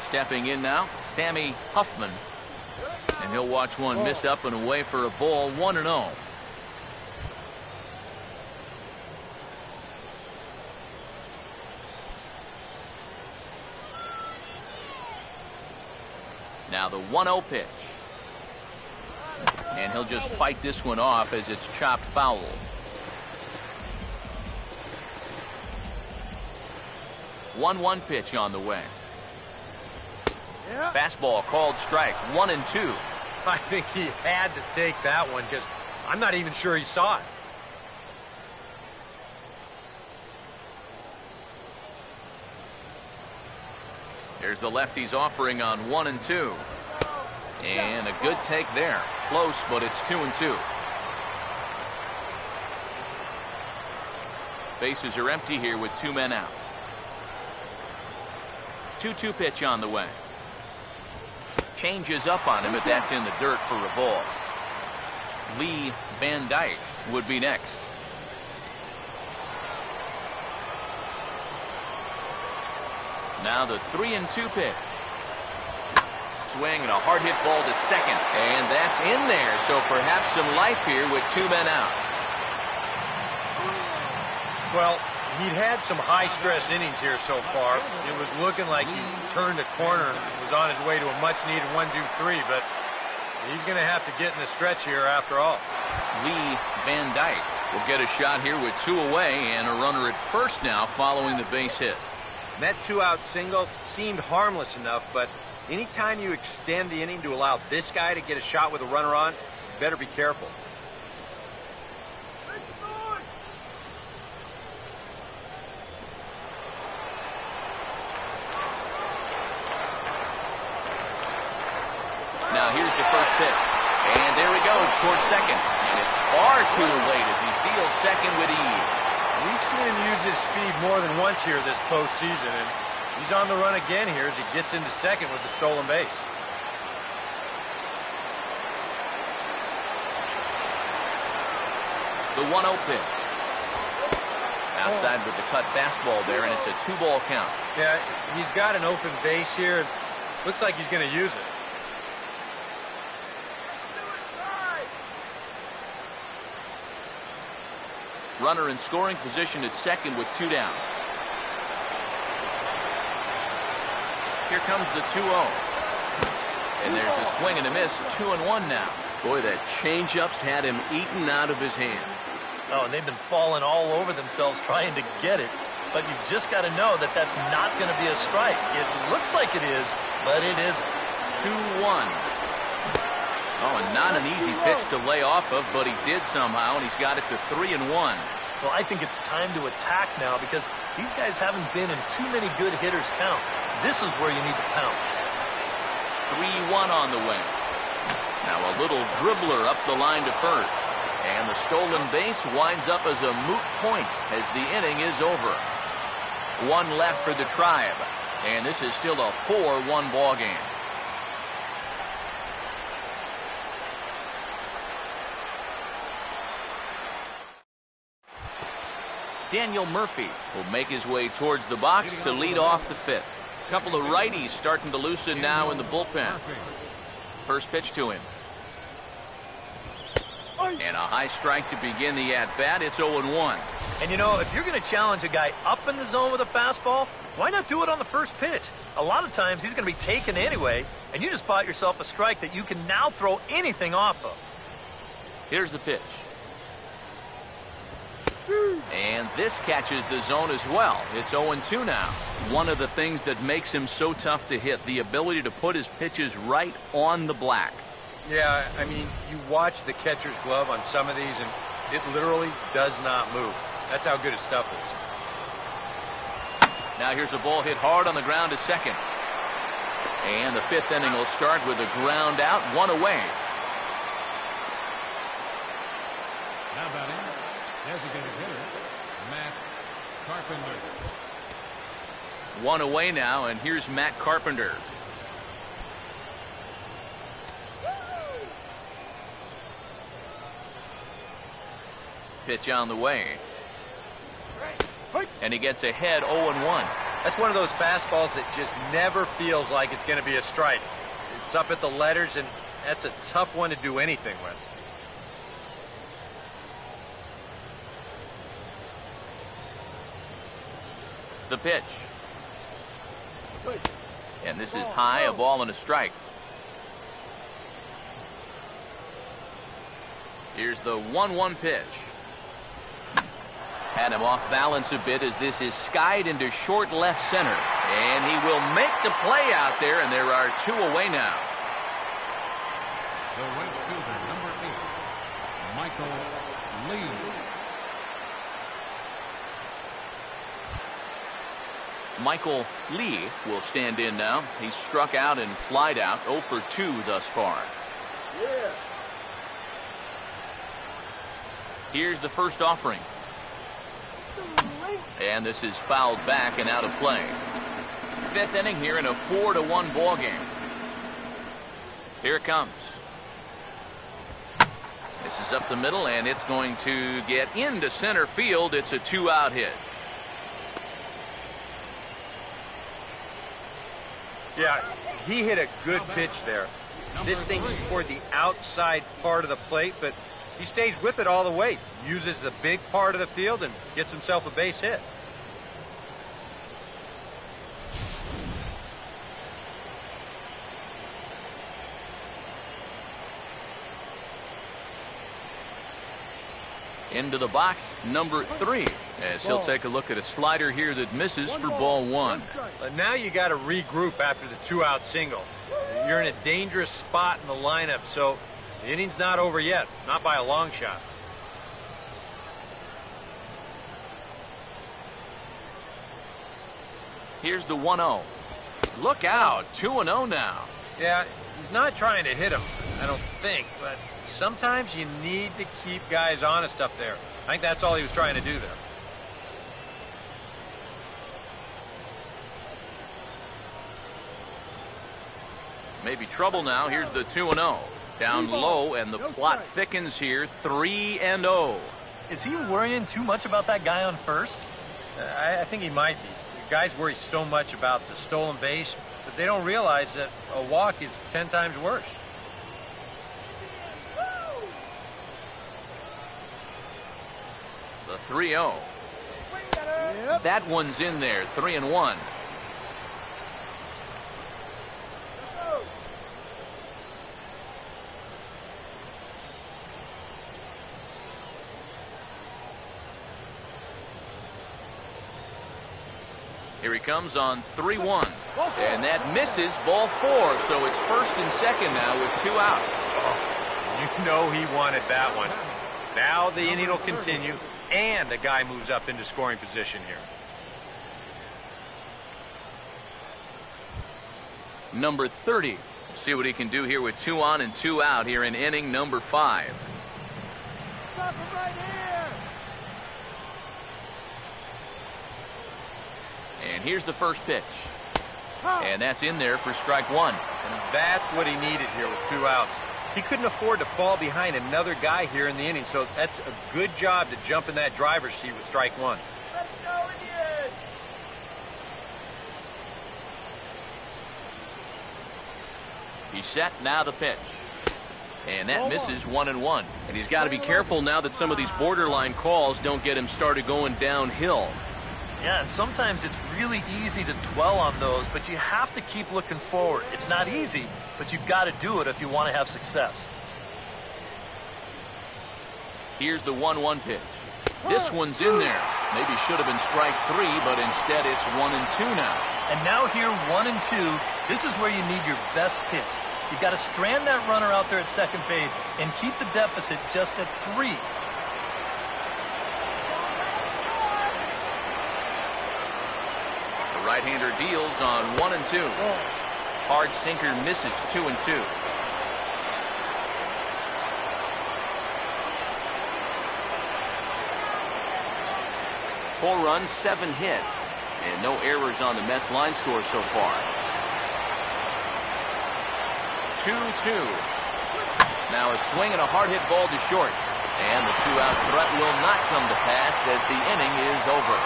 A: Stepping in now, Sammy Huffman. And he'll watch one miss up and away for a ball, 1-0. Now the 1-0 pitch. And he'll just fight this one off as it's chopped foul. One pitch on the way. Fastball called strike, 1-2.
D: I think he had to take that one because I'm not even sure he saw it.
A: There's the lefty's offering on 1-2. And a good take there. Close, but it's 2-2. Bases are empty here with 2 men out. 2-2 pitch on the way. Changes up on him, but that's in the dirt for a ball. Lee Van Dyke would be next. Now the 3-2 pitch. Swing and a hard hit ball to second, and that's in there. So perhaps some life here with 2 men out.
D: Well, he'd had some high-stress innings here so far. It was looking like he turned a corner and was on his way to a much-needed 1-2-3, but he's going to have to get in the stretch here after all.
A: Lee Van Dyke will get a shot here with 2 away and a runner at first now following the base hit.
D: And that 2-out single seemed harmless enough, but anytime you extend the inning to allow this guy to get a shot with a runner on, you better be careful.
A: Now here's the first pitch. And there he goes towards second. And it's far too late as he steals second with ease.
D: We've seen him use his speed more than once here this postseason, and he's on the run again here as he gets into second with the stolen base.
A: The 1-0 pitch. Outside with the cut fastball there, and it's a 2-ball count.
D: Yeah, he's got an open base here. Looks like he's going to use it.
A: Runner in scoring position at second with 2 down. Here comes the 2-0. And there's a swing and a miss, 2-1 now. Boy, that changeup's had him eaten out of his hand.
B: Oh, and they've been falling all over themselves trying to get it. But you've just got to know that that's not going to be a strike. It looks like it is, but it isn't.
A: 2-1. Oh, and not an easy pitch to lay off of, but he did somehow, and he's got it to 3-1.
B: Well, I think it's time to attack now because these guys haven't been in too many good hitters' counts. This is where you need to pounce.
A: 3-1 on the way. Now a little dribbler up the line to first. And the stolen base winds up as a moot point as the inning is over. One left for the Tribe. And this is still a 4-1 ball game. Daniel Murphy will make his way towards the box to lead off the fifth. A couple of righties starting to loosen now in the bullpen. First pitch to him. And a high strike to begin the at-bat. It's 0-1.
B: And you know, if you're going to challenge a guy up in the zone with a fastball, why not do it on the first pitch? A lot of times he's going to be taken anyway, and you just bought yourself a strike that you can now throw anything off of.
A: Here's the pitch. And this catches the zone as well. It's 0-2 now. One of the things that makes him so tough to hit, the ability to put his pitches right on the black.
D: Yeah, I mean, you watch the catcher's glove on some of these, and it literally does not move. That's how good his stuff is.
A: Now here's a ball hit hard on the ground to second. And the fifth inning will start with a ground out, one away.
C: Now batting, designated hitter, Matt Carpenter.
A: One away now, and here's Matt Carpenter. Pitch on the way. And he gets ahead 0-1.
D: That's one of those fastballs that just never feels like it's going to be a strike. It's up at the letters, and that's a tough one to do anything with.
A: The pitch. And this is high, a ball and a strike. Here's the 1-1 pitch. Had him off balance a bit as this is skied into short left center. And he will make the play out there, and there are two away now.
C: The right fielder, number 8, Michael Lee.
A: Michael Lee will stand in now. He's struck out and flied out, 0 for 2 thus far.
E: Yeah.
A: Here's the first offering. And this is fouled back and out of play. Fifth inning here in a 4-1 ball game. Here it comes. This is up the middle, and it's going to get into center field. It's a 2-out hit.
D: Yeah, he hit a good pitch there. This thing's toward the outside part of the plate, but he stays with it all the way, uses the big part of the field, and gets himself a base hit.
A: Into the box, number 3, as he'll take a look at a slider here that misses for ball 1.
D: But now you got to regroup after the 2-out single. You're in a dangerous spot in the lineup, so the inning's not over yet, not by a long shot.
A: Here's the 1-0. Look out, 2-0 now.
D: Yeah, he's not trying to hit him, I don't think, but sometimes you need to keep guys honest up there. I think that's all he was trying to do there.
A: Maybe trouble now. Here's the 2-0. Down low, and the plot thickens here, 3-0.
B: Is he worrying too much about that guy on first?
D: I think he might be. Guys worry so much about the stolen base, but they don't realize that a walk is 10 times worse.
A: The 3-0. That one's in there, 3-1. Here he comes on 3-1. And that misses, ball 4. So it's first and second now with 2 out.
D: You know he wanted that one. Now the inning will continue, and the guy moves up into scoring position here.
A: Number 30. See what he can do here with 2 on and 2 out here in inning number 5.
E: Stop him right here.
A: And here's the first pitch. And that's in there for strike 1.
D: And that's what he needed here with 2 outs. He couldn't afford to fall behind another guy here in the inning, so that's a good job to jump in that driver's seat with strike 1.
E: Let's go, Indians.
A: He's set, now the pitch. And that misses 1-1. And he's got to be careful now that some of these borderline calls don't get him started going downhill.
B: Yeah, and sometimes it's really easy to dwell on those, but you have to keep looking forward. It's not easy, but you've got to do it if you want to have success.
A: Here's the 1-1 pitch. This one's in there. Maybe should have been strike 3, but instead it's 1-2 now.
B: And now here, 1-2, this is where you need your best pitch. You've got to strand that runner out there at second base and keep the deficit just at 3.
A: The right-hander deals on 1-2. Hard sinker misses 2-2. Four runs, 7 hits, and no errors on the Mets line score so far. 2-2. Now a swing and a hard hit ball to short. And the 2-out threat will not come to pass as the inning is over.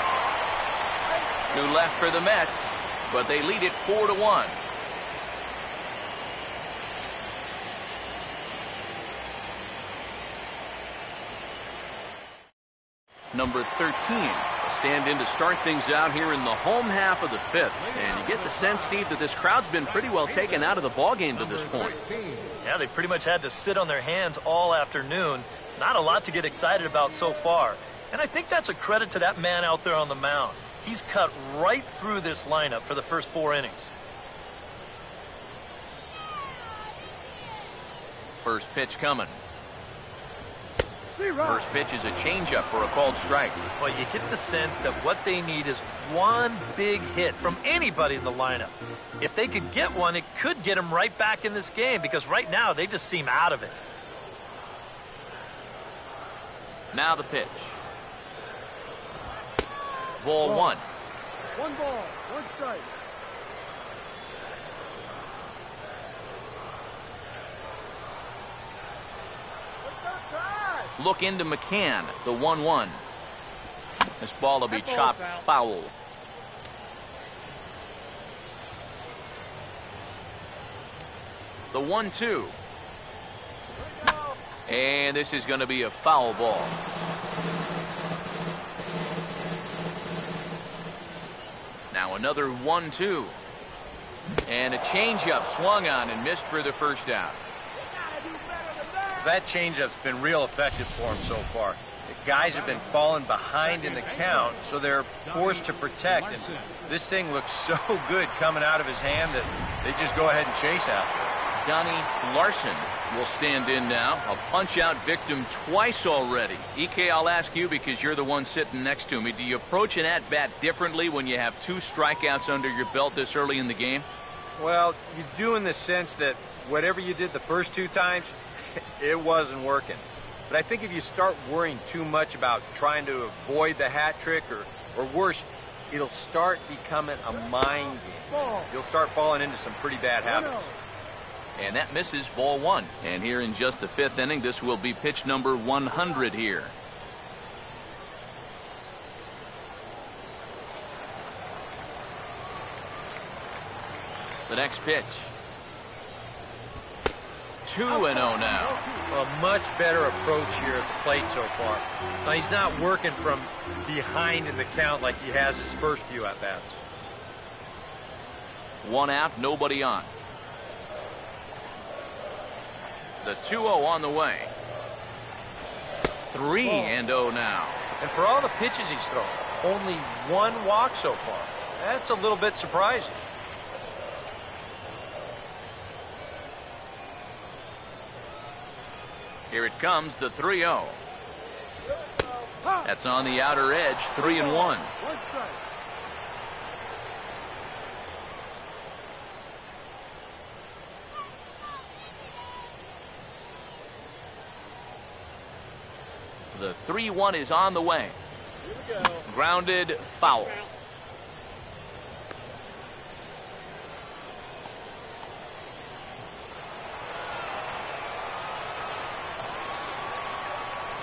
A: 2 left for the Mets, but they lead it 4-1. Number 13 will stand in to start things out here in the home half of the 5th. And you get the sense, Steve, that this crowd's been pretty well taken out of the ballgame to this point.
B: Yeah, they pretty much had to sit on their hands all afternoon. Not a lot to get excited about so far. And I think that's a credit to that man out there on the mound. He's cut right through this lineup for the first 4 innings.
A: First pitch coming. First pitch is a changeup for a called strike.
B: Well, you get the sense that what they need is one big hit from anybody in the lineup. If they could get one, it could get them right back in this game because right now they just seem out of it.
A: Now the pitch. Ball 1.
E: 1 ball, 1 strike.
A: Look into McCann, the 1-1. This ball will be chopped foul. The 1-2. And this is going to be a foul ball. Now another 1-2. And a changeup swung on and missed for the first out.
D: That changeup's been real effective for him so far. The guys have been falling behind in the count, so they're forced to protect. And this thing looks so good coming out of his hand that they just go ahead and chase after it.
A: Donnie Larson will stand in now. A punch-out victim twice already. EK, I'll ask you because you're the one sitting next to me. Do you approach an at-bat differently when you have 2 strikeouts under your belt this early in the game?
D: Well, you do in the sense that whatever you did the first 2 times, it wasn't working. But I think if you start worrying too much about trying to avoid the hat trick or worse, it'll start becoming a mind game. You'll start falling into some pretty bad habits.
A: And that misses ball 1. And here in just the 5th inning, this will be pitch number 100 here. The next pitch. 2-0 now.
D: A much better approach here at the plate so far. Now, he's not working from behind in the count like he has his first few at-bats.
A: 1 out, nobody on. The 2-0 on the way. 3-0 now.
D: And for all the pitches he's thrown, only 1 walk so far. That's a little bit surprising.
A: Here it comes, the 3-0. That's on the outer edge, 3-1.
E: One strike.
A: The 3-1 is on the way.
E: Here we go.
A: Grounded, foul.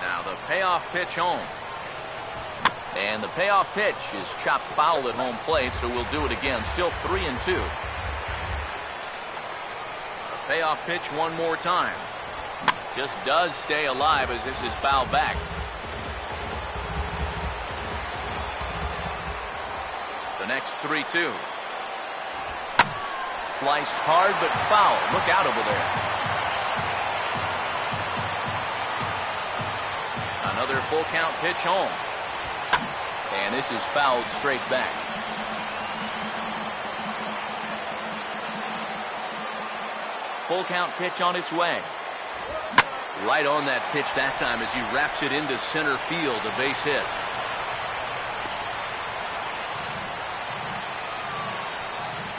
A: Now the payoff pitch home. And the payoff pitch is chopped foul at home plate, so we'll do it again. Still 3-2. A payoff pitch one more time. Just does stay alive as this is fouled back. The next 3-2. Sliced hard but foul. Look out over there. Another full count pitch home. And this is fouled straight back. Full count pitch on its way. Right on that pitch that time as he wraps it into center field, a base hit.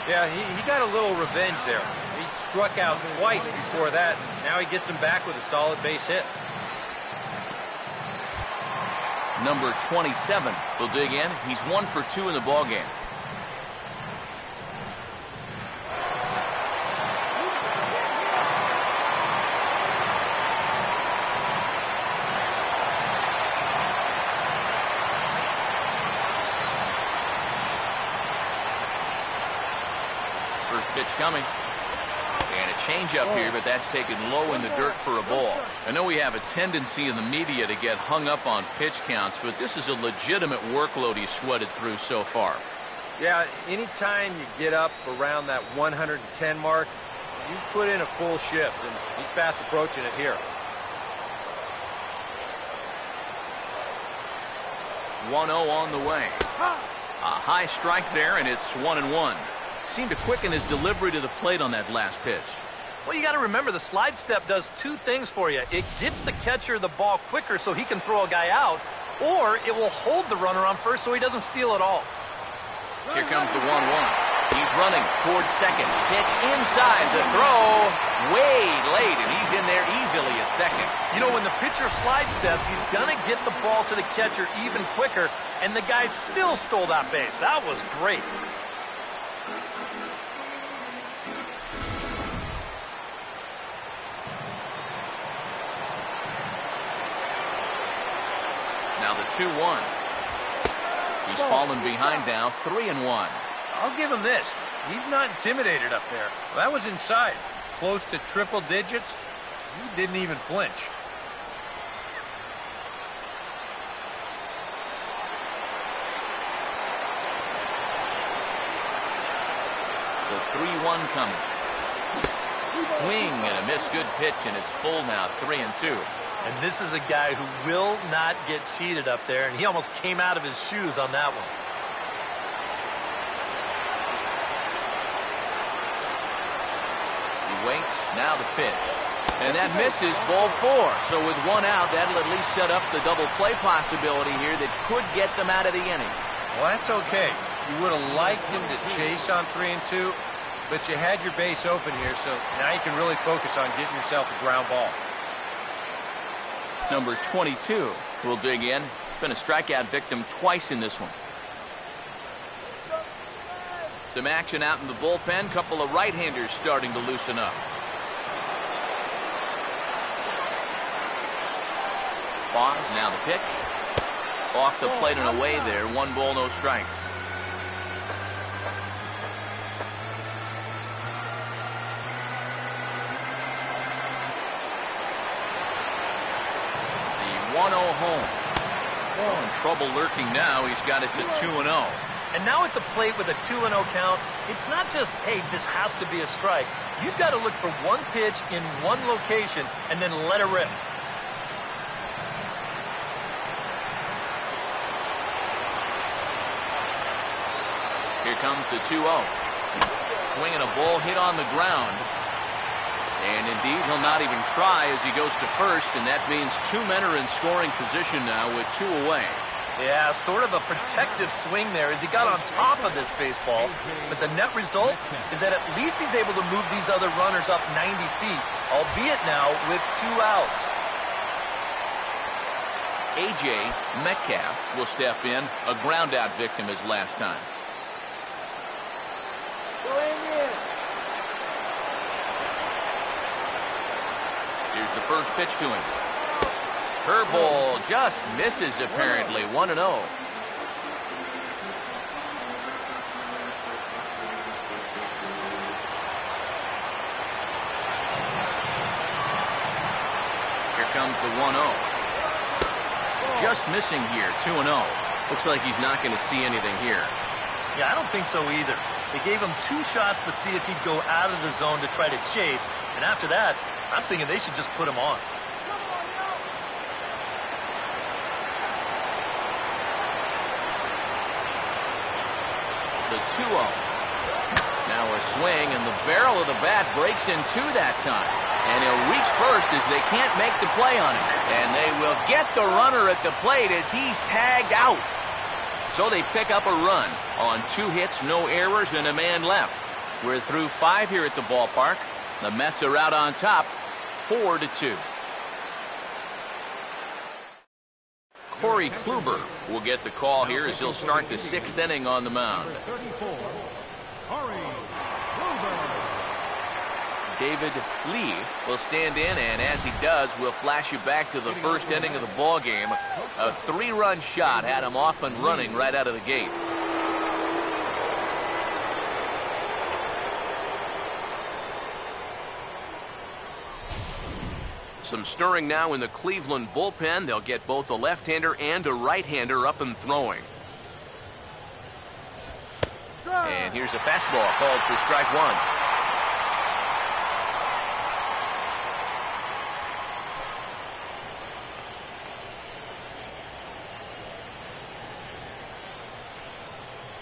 D: Yeah, he got a little revenge there. He struck out twice before that, and now he gets him back with a solid base hit.
A: Number 27 will dig in. He's 1 for 2 in the ballgame. First pitch coming. And a changeup here, but that's taken low in the dirt for a ball. I know we have a tendency in the media to get hung up on pitch counts, but this is a legitimate workload he's sweated through so far.
D: Yeah, anytime you get up around that 110 mark, you put in a full shift, and he's fast approaching it here.
A: 1-0 on the way. A high strike there, and it's 1-1. Seemed to quicken his delivery to the plate on that last pitch.
B: Well, you got to remember the slide step does two things for you. It gets the catcher the ball quicker so he can throw a guy out, or it will hold the runner on first so he doesn't steal it all.
A: Here comes the 1-1. He's running towards second. Pitch inside. The throw way late, and he's in there easily at second.
B: You know, when the pitcher slide steps, he's going to get the ball to the catcher even quicker, and the guy still stole that base. That was great.
A: Now the 2-1. He's fallen behind now, 3-1.
D: I'll give him this. He's not intimidated up there. Well, that was inside. Close to triple digits. He didn't even flinch.
A: The 3-1 coming. Swing and a miss. Good pitch, and it's full now, 3-2.
B: And this is a guy who will not get cheated up there, and he almost came out of his shoes on that one.
A: He waits, now the pitch. And that misses, ball 4. So with one out, that'll at least set up the double play possibility here that could get them out of the inning.
D: Well, that's okay. You would have liked him to chase on 3-2, but you had your base open here, so now you can really focus on getting yourself a ground ball.
A: Number 22 will dig in. Been a strikeout victim twice in this one. Some action out in the bullpen. Couple of right-handers starting to loosen up. Pause, now the pitch. Off the plate and away there. 1 ball, no strikes. The 1-0 home. Oh, in trouble lurking now. He's got it to 2-0.
B: And now at the plate with a 2-0 count, it's not just, hey, this has to be a strike. You've got to look for one pitch in one location and then let it rip.
A: Here comes the 2-0. Swinging a ball hit on the ground. And indeed, he'll not even try as he goes to first, and that means 2 men are in scoring position now with 2 away.
B: Yeah, sort of a protective swing there as he got on top of this baseball. But the net result is that at least he's able to move these other runners up 90 feet, albeit now with 2 outs.
A: A.J. Metcalf will step in, a ground-out victim as last time. Here's the first pitch to him. Curveball just misses, apparently. 1-0. Here comes the 1-0. Just missing here, 2-0. Looks like he's not going to see anything here.
B: Yeah, I don't think so either. They gave him 2 shots to see if he'd go out of the zone to try to chase, and after that, I'm thinking they should just put him on.
A: The 2-0. Now a swing, and the barrel of the bat breaks in 2 that time. And he'll reach first as they can't make the play on him. And they will get the runner at the plate as he's tagged out. So they pick up a run on 2 hits, no errors, and a man left. We're through 5 here at the ballpark. The Mets are out on top, 4-2. Corey Kluber will get the call here as he'll start the 6th inning on the mound.
C: 34, Corey Kluber.
A: David Lee will stand in, and as he does, we'll flash you back to the 1st inning of the ball game. A 3-run shot had him off and running right out of the gate. Some stirring now in the Cleveland bullpen. They'll get both a left-hander and a right-hander up and throwing. And here's a fastball called for strike 1.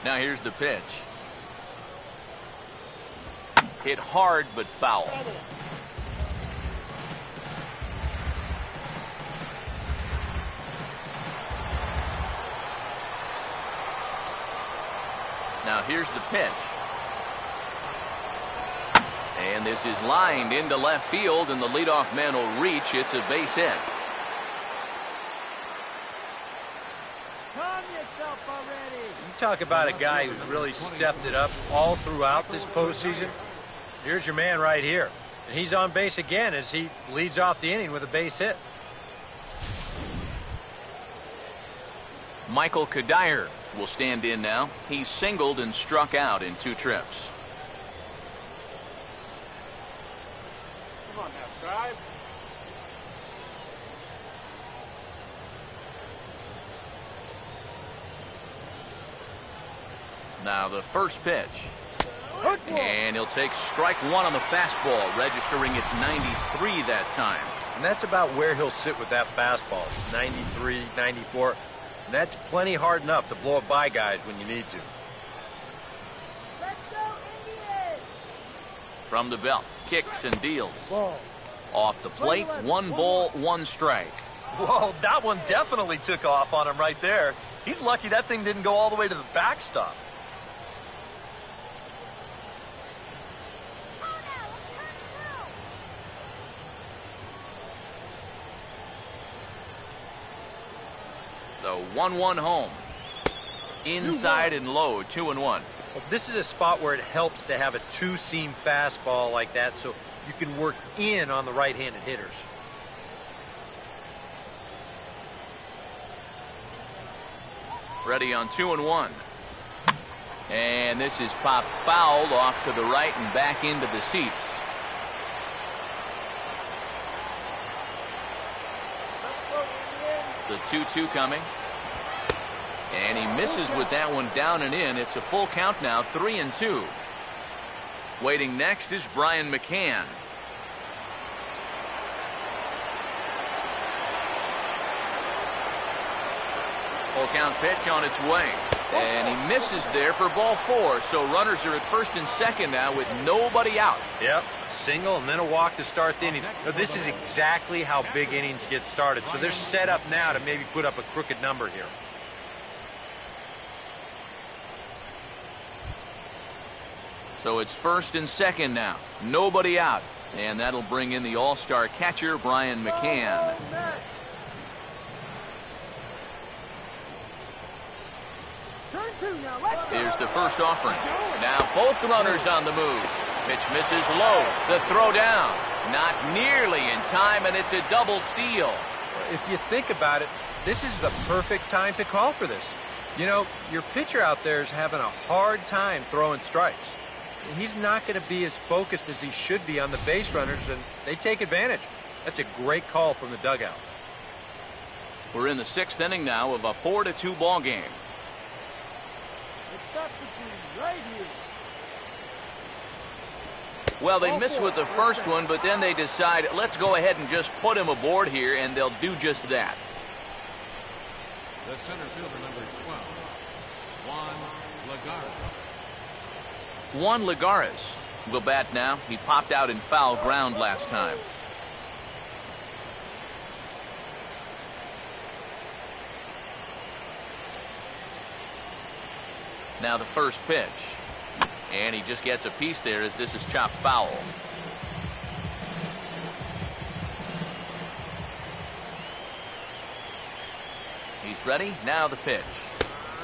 A: Now here's the pitch. Hit hard but foul. Now here's the pitch. And this is lined into left field, and the leadoff man will reach. It's a base hit.
F: You talk about a guy who's really stepped it up all throughout this postseason. Here's your man right here. And he's on base again as he leads off the inning with a base hit.
A: Michael Kadire will stand in now. He's singled and struck out in 2 trips.
E: Come on now, drive.
A: Now the first pitch. And he'll take strike 1 on the fastball, registering it's 93 that time.
D: And that's about where he'll sit with that fastball. 93, 94. And that's plenty hard enough to blow it by guys when you need to.
E: Let's go, Indians!
A: From the belt, kicks and deals.
E: Ball.
A: Off the plate, 1 ball, 1 strike.
B: Whoa, that one definitely took off on him right there. He's lucky that thing didn't go all the way to the backstop.
A: The 1-1 home. Inside and low, 2-1.
D: Well, this is a spot where it helps to have a 2-seam fastball like that so you can work in on the right-handed hitters.
A: Ready on 2-1. And this is popped fouled off to the right and back into the seats. The 2-2 coming. And he misses with that one down and in. It's a full count now, 3-2. Waiting next is Brian McCann. Full count pitch on its way. And he misses there for ball 4. So runners are at first and second now with nobody out.
F: Yep, single and then a walk to start the inning. Now, this is exactly how big innings get started. So they're set up now to maybe put up a crooked number here.
A: So it's first and second now. Nobody out. And that'll bring in the all-star catcher, Brian McCann. Here's the first offering. Now both runners on the move. Pitch misses low. The throw down. Not nearly in time, and it's a double steal.
F: If you think about it, this is the perfect time to call for this. You know, your pitcher out there is having a hard time throwing strikes. He's not going to be as focused as he should be on the base runners, and they take advantage. That's a great call from the dugout.
A: We're in the 6th inning now of a 4-2 ball game. Well, they miss with the first one, but then they decide, let's go ahead and just put him aboard here, and they'll do just that.
C: The center fielder, number 12, Juan Lagares.
A: Juan Lagares will bat now. He popped out in foul ground last time. Now the first pitch. And he just gets a piece there as this is chopped foul. He's ready. Now the pitch.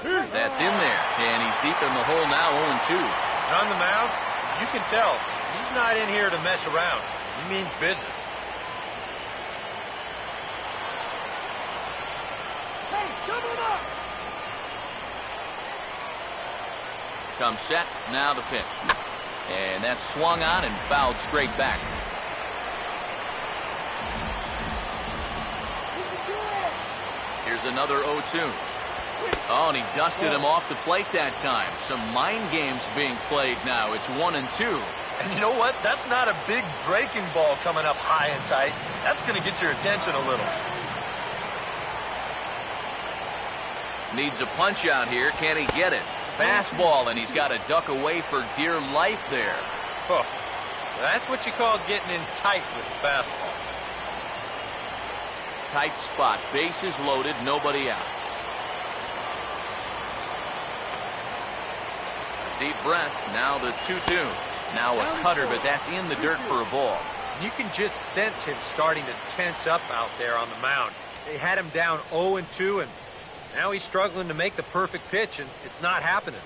A: That's in there. And he's deep in the hole now, 0-2.
F: And on the mound, you can tell he's not in here to mess around. He means business.
A: Comes set, now the pitch. And that's swung on and fouled straight back. Here's another 0-2. Oh, and he dusted him off the plate that time. Some mind games being played now. It's 1-2.
B: And you know what? That's not a big breaking ball coming up high and tight. That's going to get your attention a little.
A: Needs a punch out here. Can he get it? Fastball, and he's got to duck away for dear life there.
F: Oh, that's what you call getting in tight with the fastball.
A: Tight spot. Bases loaded. Nobody out. A deep breath. Now the 2-2. Now a cutter, but that's in the dirt for a ball.
F: You can just sense him starting to tense up out there on the mound. They had him down 0-2, and now he's struggling to make the perfect pitch, and it's not happening.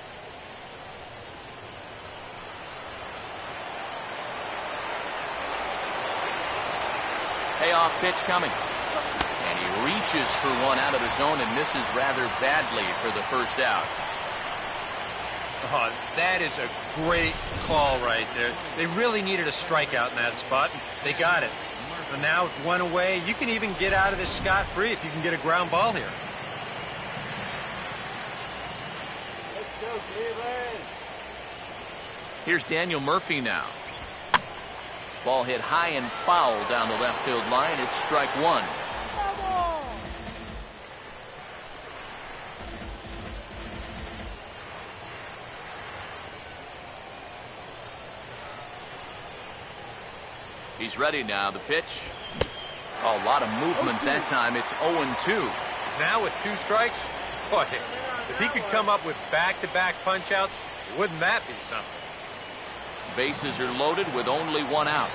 A: Payoff pitch coming. And he reaches for one out of the zone and misses rather badly for the first out.
F: Oh, that is a great call right there. They really needed a strikeout in that spot. They got it. And now with one away, you can even get out of this scot-free if you can get a ground ball here.
A: Here's Daniel Murphy now. Ball hit high and foul down the left field line. It's strike one. He's ready now. The pitch. Oh, a lot of movement that time. It's 0-2.
F: Now with 2 strikes, boy, if he could come up with back-to-back punch-outs, wouldn't that be something?
A: Bases are loaded with only one out.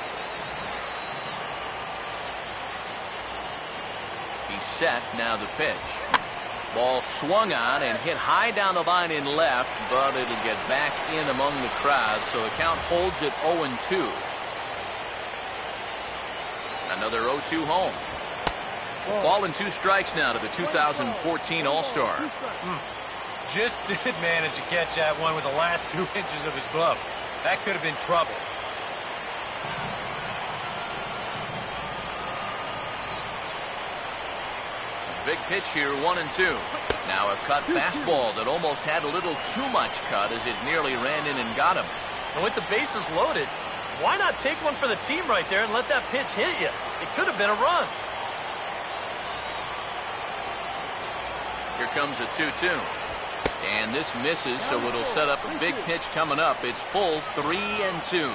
A: He's set. Now the pitch. Ball swung on and hit high down the line in left, but it'll get back in among the crowd, so the count holds at 0-2. Another 0-2 home. Ball and 2 strikes now to the 2014 All-Star.
F: Just did manage to catch that one with the last 2 inches of his glove. That could have been trouble.
A: Big pitch here, 1-2. Now a cut fastball that almost had a little too much cut as it nearly ran in and got him.
B: And with the bases loaded, why not take one for the team right there and let that pitch hit you? It could have been a run.
A: Here comes a 2-2. And this misses, so it'll set up a big pitch coming up. It's full 3-2.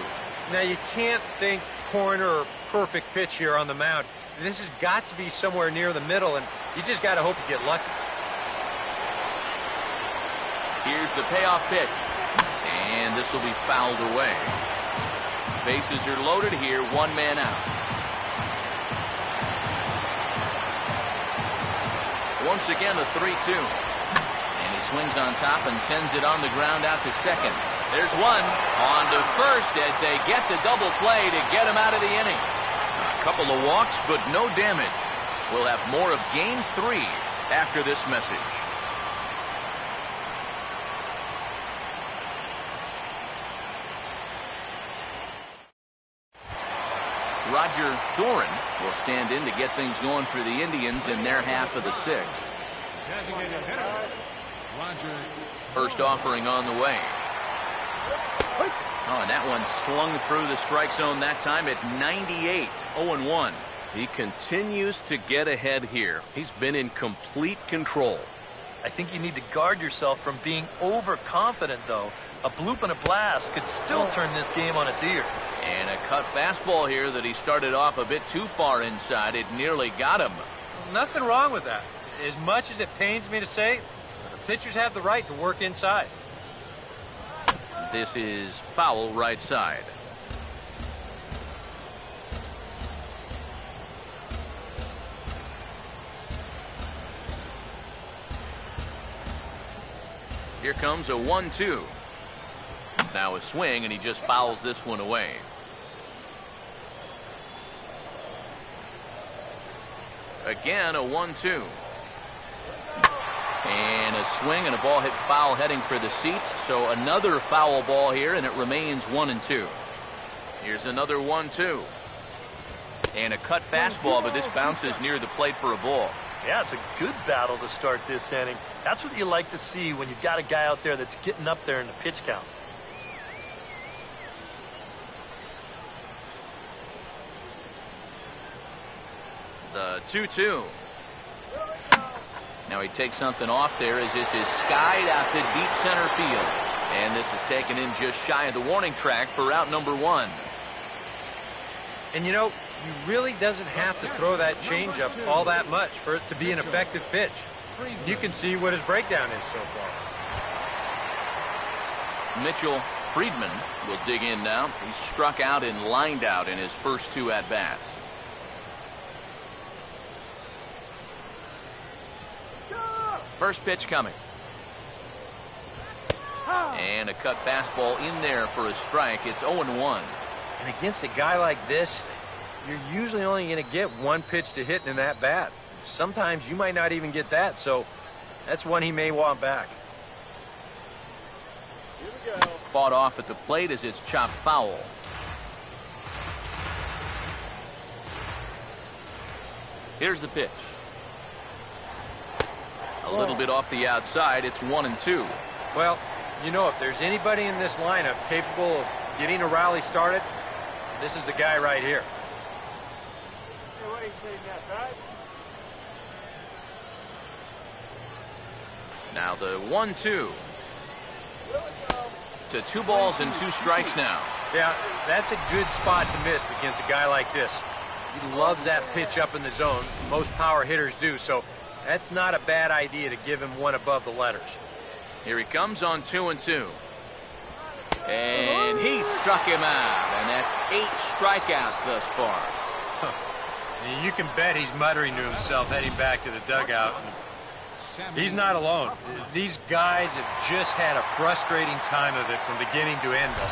F: Now, you can't think corner or perfect pitch here on the mound. This has got to be somewhere near the middle, and you just got to hope you get lucky.
A: Here's the payoff pitch. And this will be fouled away. Bases are loaded here, one man out. Once again, a 3-2. And he swings on top and sends it on the ground out to second. There's one on to first as they get the double play to get him out of the inning. A couple of walks, but no damage. We'll have more of Game 3 after this message. Roger Doran will stand in to get things going for the Indians in their half of the sixth.
C: Designated hitter, Roger.
A: First offering on the way. Oh, and that one slung through the strike zone that time at 98, 0-1. He continues to get ahead here. He's been in complete control.
B: I think you need to guard yourself from being overconfident, though. A bloop and a blast could still turn this game on its ear.
A: And a cut fastball here that he started off a bit too far inside. It nearly got him.
F: Nothing wrong with that. As much as it pains me to say, pitchers have the right to work inside.
A: This is foul right side. Here comes a 1-2. Now a swing, and he just fouls this one away. Again, a 1-2. And a swing and a ball hit foul heading for the seats. So another foul ball here, and it remains 1-2. Here's another 1-2. And a cut fastball, but this bounces near the plate for a ball.
B: Yeah, it's a good battle to start this inning. That's what you like to see when you've got a guy out there that's getting up there in the pitch count.
A: The 2-2. Now he takes something off there as this is skied out to deep center field. And this is taken in just shy of the warning track for out number 1.
F: And you know, he really doesn't have to throw that changeup all that much for it to be an effective pitch. You can see what his breakdown is so far.
A: Mitchell Friedman will dig in now. He struck out and lined out in his first 2 at-bats. First pitch coming. And a cut fastball in there for a strike. It's 0-1.
F: And against a guy like this, you're usually only going to get one pitch to hit in that bat. Sometimes you might not even get that, so that's one he may want back.
E: Here we go.
A: Fought off at the plate as it's chopped foul. Here's the pitch. A little bit off the outside. It's 1-2.
F: Well, you know, if there's anybody in this lineup capable of getting a rally started, this is the guy right here.
E: Hey, what are you saying that, right?
A: Now the 1-2. To 2 balls and 2 strikes now.
F: Yeah, that's a good spot to miss against a guy like this. He loves that pitch up in the zone. Most power hitters do, so that's not a bad idea to give him one above the letters.
A: Here he comes on 2-2. And he struck him out, and that's 8 strikeouts thus far.
F: You can bet he's muttering to himself heading back to the dugout. He's not alone. These guys have just had a frustrating time of it from beginning to end thus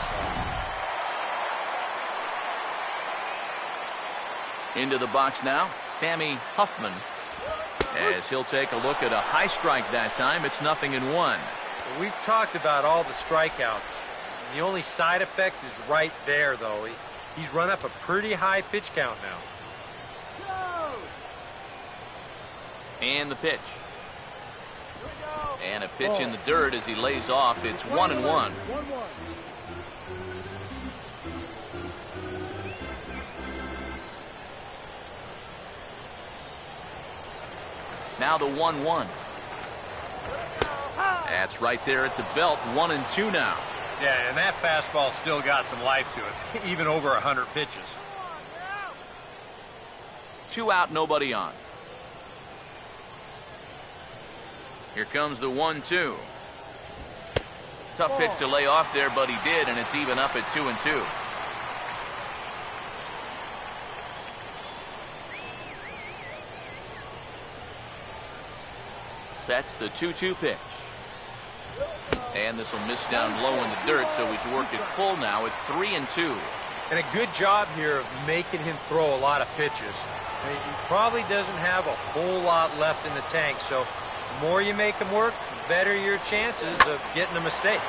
F: far.
A: Into the box now, Sammy Huffman, as he'll take a look at a high strike that time. It's 0-1.
F: We've talked about all the strikeouts. The only side effect is right there, though. He's run up a pretty high pitch count now.
A: And the pitch. And a pitch in the dirt as he lays off. It's 1-1. Now the 1-1. That's right there at the belt, 1-2 now.
D: Yeah, and that fastball still got some life to it, even over 100 pitches.
A: 2 out, nobody on. Here comes the 1-2. Tough pitch to lay off there, but he did, and it's even up at 2-2. Sets the 2-2 pitch. And this will miss down low in the dirt, so he's worked it full now at 3-2.
D: And a good job here of making him throw a lot of pitches. I mean, he probably doesn't have a whole lot left in the tank, so the more you make him work, the better your chances of getting a mistake.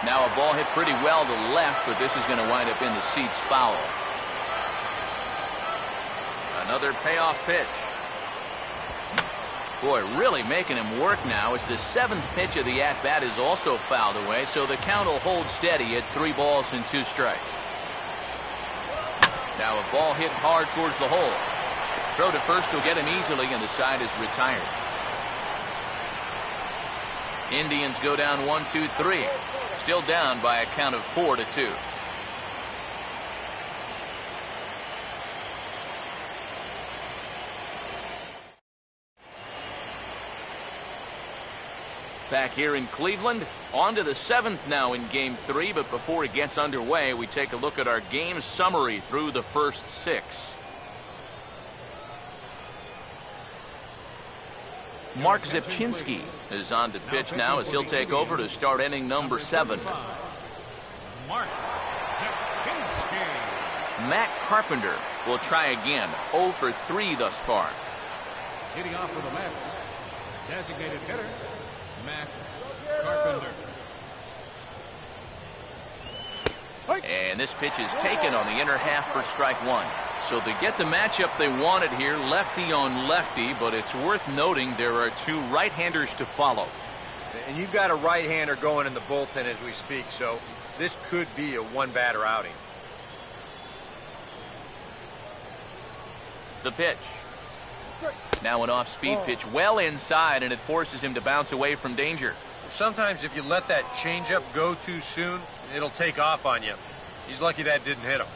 A: Now a ball hit pretty well to left, but this is going to wind up in the seats foul. Another payoff pitch. Boy, really making him work now as the 7th pitch of the at-bat is also fouled away, so the count will hold steady at 3 balls and 2 strikes. Now a ball hit hard towards the hole. Throw to first will get him easily, and the side is retired. Indians go down 1-2-3. Still down by a count of 4-2. Back here in Cleveland, on to the 7th now in Game 3, but before it gets underway, we take a look at our game summary through the first 6. Mark Zipchinski is on to pitch now as he'll take over to start inning number 7.
C: Mark Zipchinski.
A: Matt Carpenter will try again, 0 for 3 thus far.
C: Hitting off for the Mets. Designated hitter, Matt Carpenter.
A: And this pitch is taken on the inner half for strike 1. So they get the matchup they wanted here, lefty on lefty, but it's worth noting there are 2 right-handers to follow.
D: And you've got a right-hander going in the bullpen as we speak, so this could be a one-batter outing.
A: The pitch. Now an off-speed pitch well inside, and it forces him to bounce away from danger.
D: Sometimes if you let that changeup go too soon, it'll take off on you. He's lucky that didn't hit him.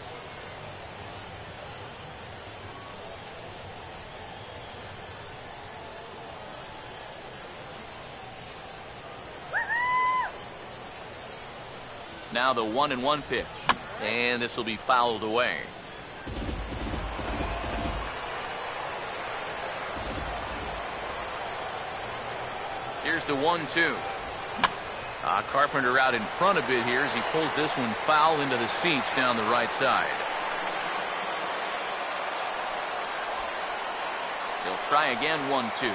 A: Now the 1-1 pitch, and this will be fouled away. Here's the 1-2. Carpenter out in front a bit here as he pulls this one foul into the seats down the right side. He'll try again, 1-2.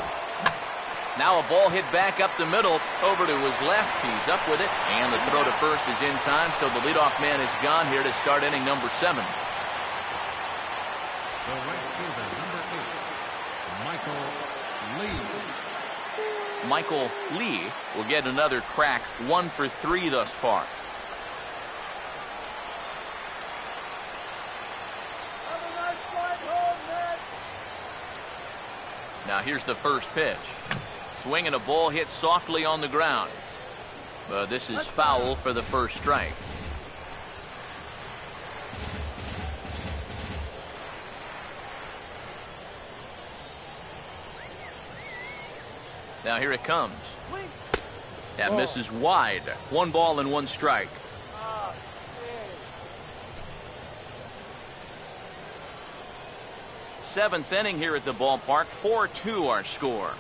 A: Now a ball hit back up the middle, over to his left. He's up with it, and the throw to first is in time, so the leadoff man is gone here to start inning number 7.
C: The right fielder, number 8, Michael Lee.
A: Michael Lee will get another crack, 1 for 3 thus far. Now here's the first pitch. Swinging a ball hit softly on the ground. But this is foul for the first strike. Now here it comes. That misses wide. 1 ball and 1 strike. Seventh inning here at the ballpark. 4-2 our score.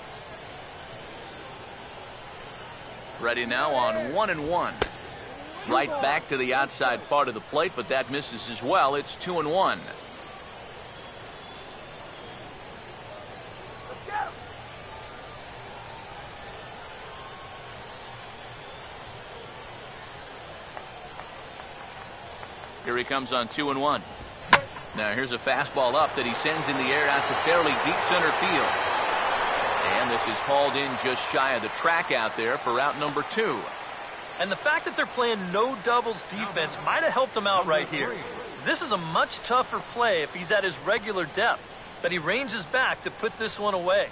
A: Ready now on 1-1. Right back to the outside part of the plate, but that misses as well. It's 2-1. Here he comes on 2-1. Now here's a fastball up that he sends in the air out to fairly deep center field. And this is hauled in just shy of the track out there for out number 2.
B: And the fact that they're playing no doubles defense might have helped him out right here. This is a much tougher play if he's at his regular depth, but he ranges back to put this one away.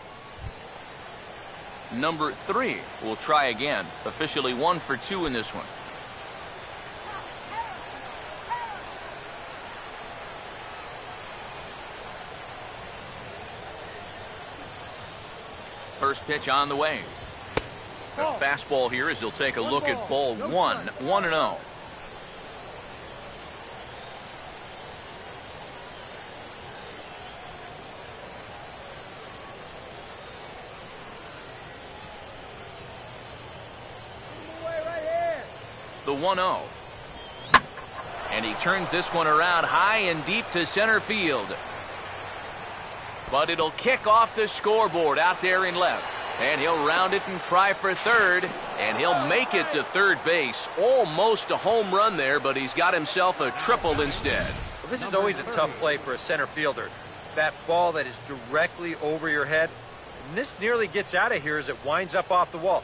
A: Number 3 will try again. Officially 1 for 2 in this one. First pitch on the way. A fastball here as he'll take a look at ball 1, 1-0. The 1-0. And he turns this one around high and deep to center field. But it'll kick off the scoreboard out there in left. And he'll round it and try for third. And he'll make it to third base. Almost a home run there, but he's got himself a triple instead.
D: Well, this is always a tough play for a center fielder. That ball that is directly over your head. And this nearly gets out of here as it winds up off the wall.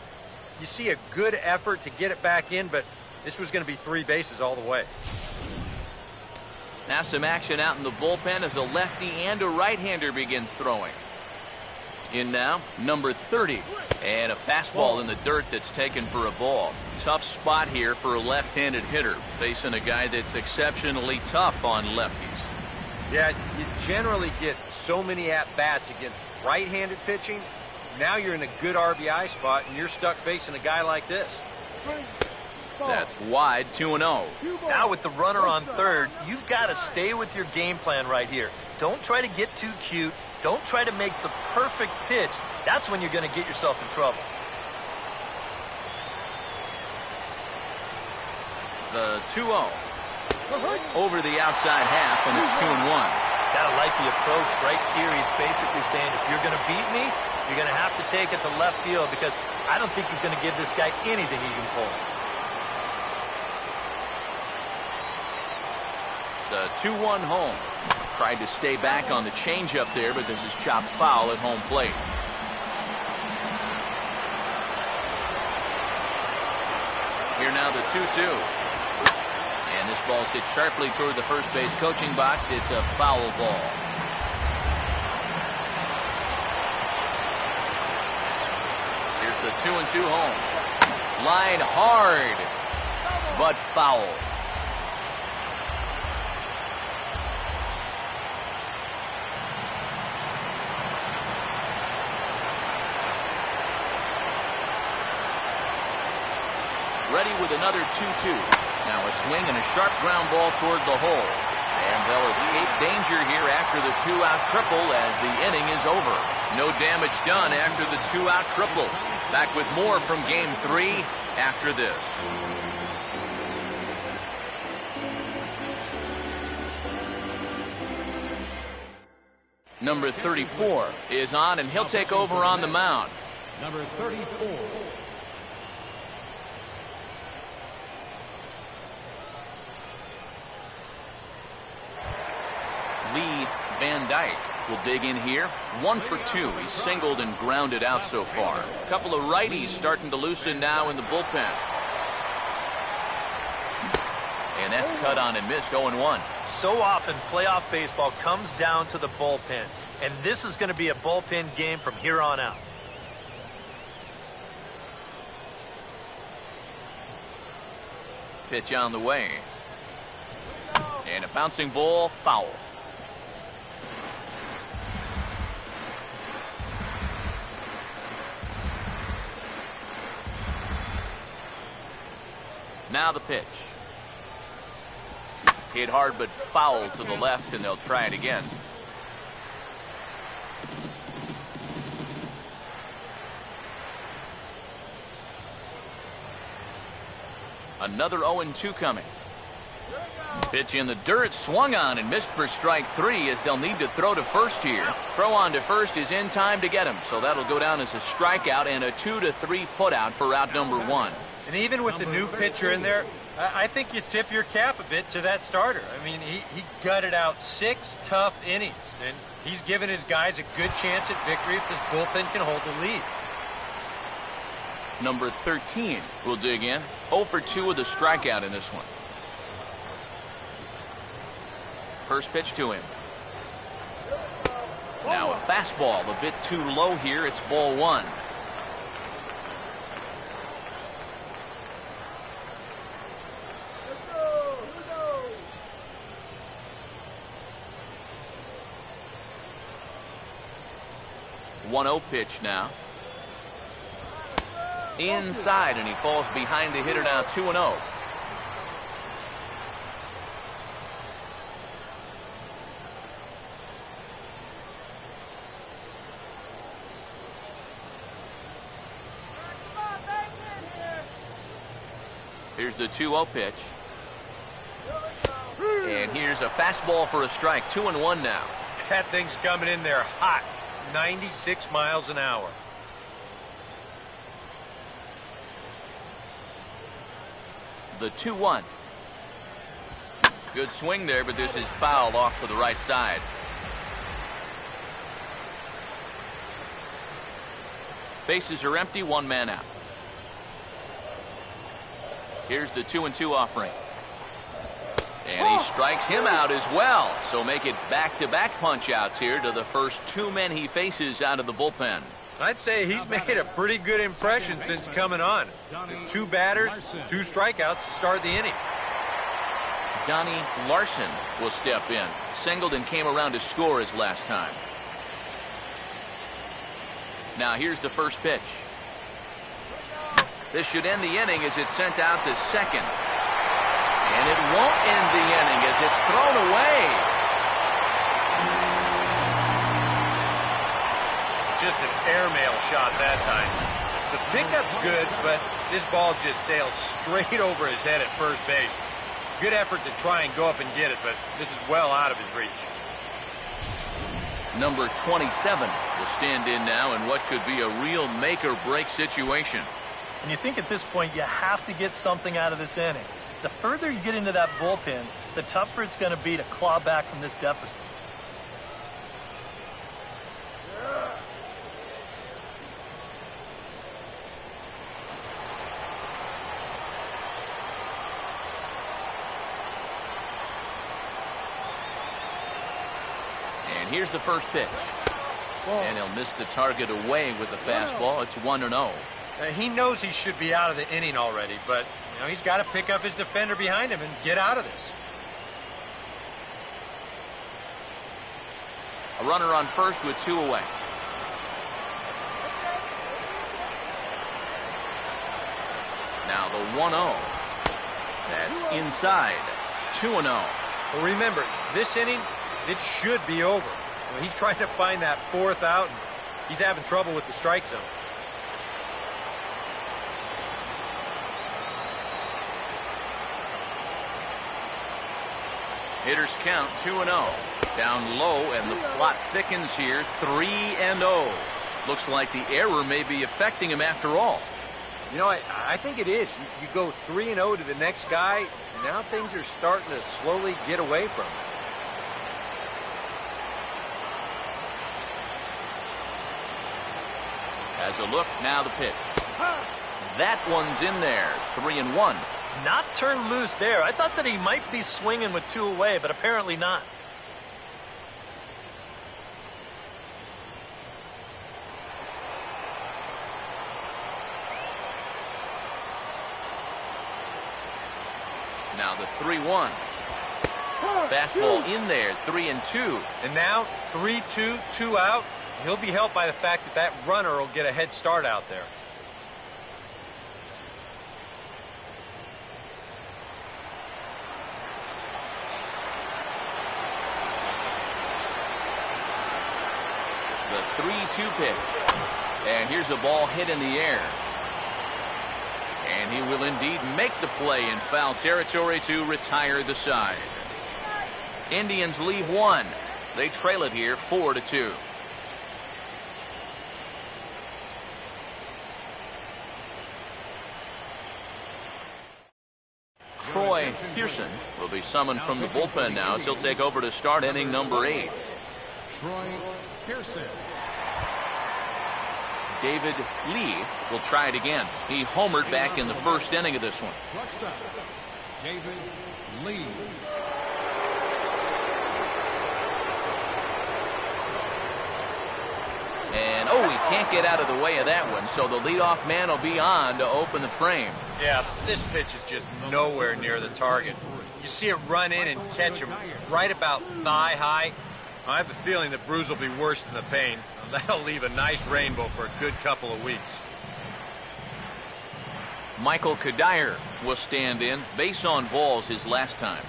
D: You see a good effort to get it back in, but this was going to be 3 bases all the way.
A: Now some action out in the bullpen as a lefty and a right-hander begin throwing. In now, number 30. And a fastball in the dirt that's taken for a ball. Tough spot here for a left-handed hitter, facing a guy that's exceptionally tough on lefties.
D: Yeah, you generally get so many at-bats against right-handed pitching. Now you're in a good RBI spot, and you're stuck facing a guy like this.
A: That's wide, 2-0.
B: Now with the runner on third, you've got to stay with your game plan right here. Don't try to get too cute. Don't try to make the perfect pitch. That's when you're going to get yourself in trouble.
A: The 2-0. Over the outside half, and it's 2-1.
B: Gotta like the approach right here. He's basically saying, if you're going to beat me, you're going to have to take it to left field, because I don't think he's going to give this guy anything he can pull.
A: The 2-1 home. Tried to stay back on the changeup there, but this is chopped foul at home plate. Here now the 2-2. And this ball's hit sharply toward the first base coaching box. It's a foul ball. Here's the 2-2 home. Line hard, but foul. Ready with another 2-2. Now a swing and a sharp ground ball toward the hole. And they'll escape danger here after the 2-out triple as the inning is over. No damage done after the 2-out triple. Back with more from Game 3 after this. Number 34 is on, and he'll take over on the mound.
C: Number 34.
A: Lee Van Dyke will dig in here. 1 for 2. He's singled and grounded out so far. A couple of righties starting to loosen now in the bullpen. And that's cut on and missed, 0-1.
B: So often playoff baseball comes down to the bullpen, and this is going to be a bullpen game from here on out.
A: Pitch on the way. And a bouncing ball, foul. Now the pitch. Hit hard but foul to the left, and they'll try it again. Another 0-2 coming. Pitch in the dirt, swung on and missed for strike 3 as they'll need to throw to first here. Throw on to first is in time to get him, so that'll go down as a strikeout and a 2-3 putout for out number 1.
D: And even with the new pitcher in there, I think you tip your cap a bit to that starter. I mean, he gutted out 6 tough innings, and he's given his guys a good chance at victory if this bullpen can hold the lead.
A: Number 13 will dig in. 0 for 2 with a strikeout in this one. First pitch to him. Now a fastball a bit too low here. It's ball 1. 1-0 pitch now. Inside, and he falls behind the hitter now, 2-0. Here's the 2-0 pitch. And here's a fastball for a strike. 2-1 now.
D: That thing's coming in there hot. 96 miles an hour.
A: The 2-1. Good swing there, but this is fouled off to the right side. Bases are empty, 1 man out. Here's the 2-2 offering. And he strikes him out as well. So make it back-to-back punch-outs here to the first 2 men he faces out of the bullpen.
D: I'd say he's made a pretty good impression since coming on. 2 batters, 2 strikeouts to start the inning.
A: Donnie Larson will step in. Singleton came around to score his last time. Now here's the first pitch. This should end the inning as it's sent out to second. And it won't end the inning as it's thrown away.
D: Just an airmail shot that time. The pickup's good, but this ball just sails straight over his head at first base. Good effort to try and go up and get it, but this is well out of his reach.
A: Number 27 will stand in now in what could be a real make-or-break situation.
B: And you think at this point you have to get something out of this inning. The further you get into that bullpen, the tougher it's going to be to claw back from this deficit.
A: And here's the first pitch. And he'll miss the target away with the fastball. It's 1-0.
D: He knows he should be out of the inning already, but he's got to pick up his defender behind him and get out of this.
A: A runner on first with 2 away. Now the 1-0. That's inside. 2-0.
D: Well, remember, this inning, it should be over. He's trying to find that 4th out, and he's having trouble with the strike zone.
A: Hitters count 2-0. Down low, and the plot thickens here. 3-0. Looks like the error may be affecting him after all.
D: I think it is. You go 3-0 to the next guy, now things are starting to slowly get away from him.
A: As a look, now the pitch. That one's in there. 3-1.
B: Not turned loose there. I thought that he might be swinging with 2 away, but apparently not.
A: Now the 3-1. Fastball in there. 3-2.
D: And now 3-2, 2 out. He'll be helped by the fact that that runner will get a head start out there.
A: The 3-2 pitch. And here's a ball hit in the air. And he will indeed make the play in foul territory to retire the side. Indians leave 1. They trail it here 4-2. Troy Pearson will be summoned from the bullpen now as he'll take over to start inning number 8.
C: Troy Pearson.
A: David Lee will try it again. He homered back in the first inning of this one.
C: Truck stop. David Lee.
A: And, he can't get out of the way of that one, so the leadoff man will be on to open the frame.
D: Yeah, this pitch is just nowhere near the target. You see it run in and catch him right about thigh high. I have a feeling the bruise will be worse than the pain.
F: That'll leave a nice rainbow for a good couple of weeks.
A: Michael Kadire will stand in. Base on balls his last time.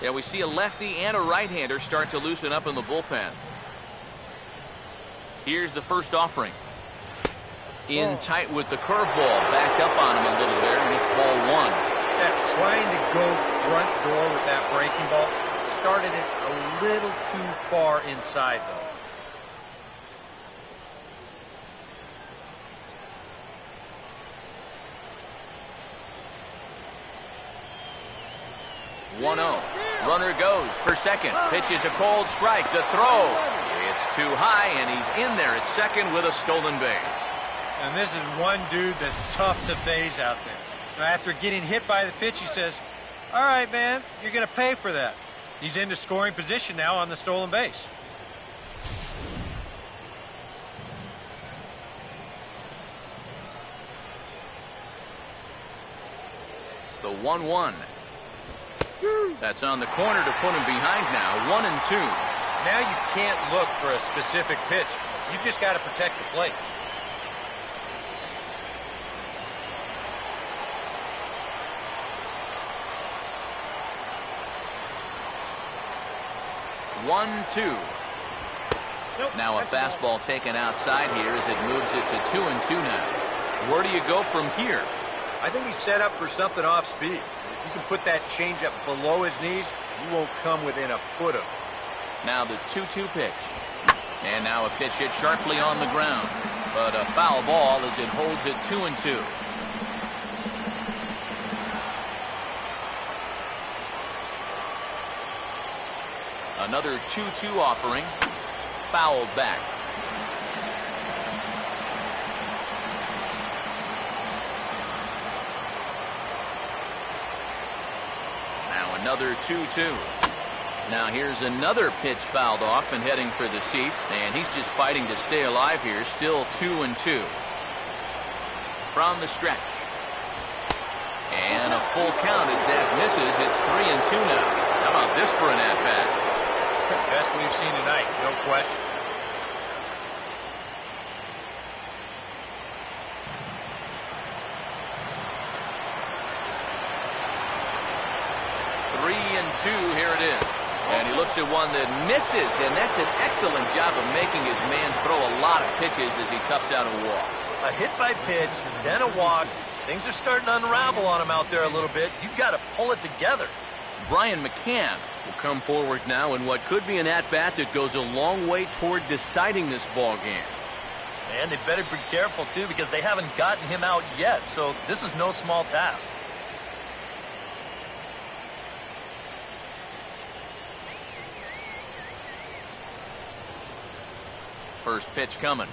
A: Yeah, we see a lefty and a right-hander start to loosen up in the bullpen. Here's the first offering. In tight with the curveball. Backed up on him a little there, and it's ball one.
D: Yeah, trying to go front door with that breaking ball started it a little too far inside, though.
A: 1-0. Runner goes for second. Pitches a cold strike. The throw. It's too high, and he's in there at second with a stolen base.
F: And this is one dude that's tough to phase out there. Now, after getting hit by the pitch, he says, all right, man, you're going to pay for that. He's into scoring position now on the stolen base.
A: The 1-1. That's on the corner to put him behind now. 1-2.
D: Now you can't look for a specific pitch. You just got to protect the plate.
A: One, two. Now a fastball taken outside here as it moves it to 2-2 now. Where do you go from here?
D: I think he's set up for something off speed. If you can put that changeup below his knees, you won't come within a foot of him.
A: Now the 2-2 pitch. And now a pitch hit sharply on the ground. But a foul ball as it holds it 2-2. Another 2-2 offering. Fouled back. Now another 2-2. Now here's another pitch fouled off and heading for the seats. And he's just fighting to stay alive here. Still 2-2. From the stretch. And a full count as that misses. It's 3-2 now. How about this for an at-bat?
D: Best we've seen tonight, no question.
A: Three and two, here it is. And he looks at one that misses, and that's an excellent job of making his man throw a lot of pitches as he toughs out a walk.
B: A hit by pitch, then a walk. Things are starting to unravel on him out there a little bit. You've got to pull it together.
A: Brian McCann will come forward now in what could be an at-bat that goes a long way toward deciding this ball game.
B: And they better be careful, too, because they haven't gotten him out yet, so this is no small task.
A: First pitch coming.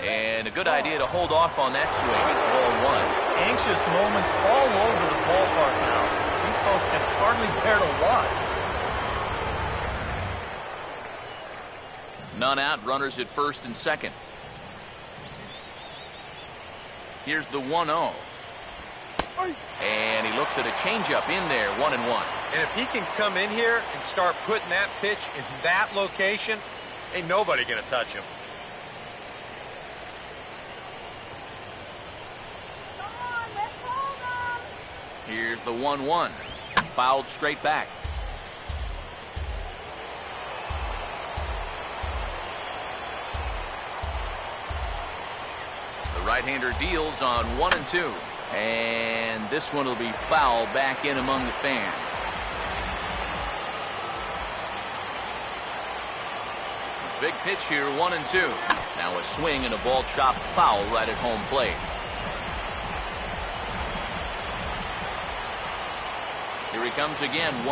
A: And a good idea to hold off on that swing. It's ball one.
B: Anxious moments all over the ballpark now. These folks can hardly bear to watch.
A: None out, runners at first and second. Here's the 1-0. And he looks at a changeup in there, 1-1.
D: And if he can come in here and start putting that pitch in that location, ain't nobody going to touch him.
A: Here's the 1-1. Fouled straight back. The right-hander deals on 1-2. And this one will be fouled back in among the fans. Big pitch here, 1-2. Now a swing and a ball chopped foul right at home plate. Here he comes again, 1-2.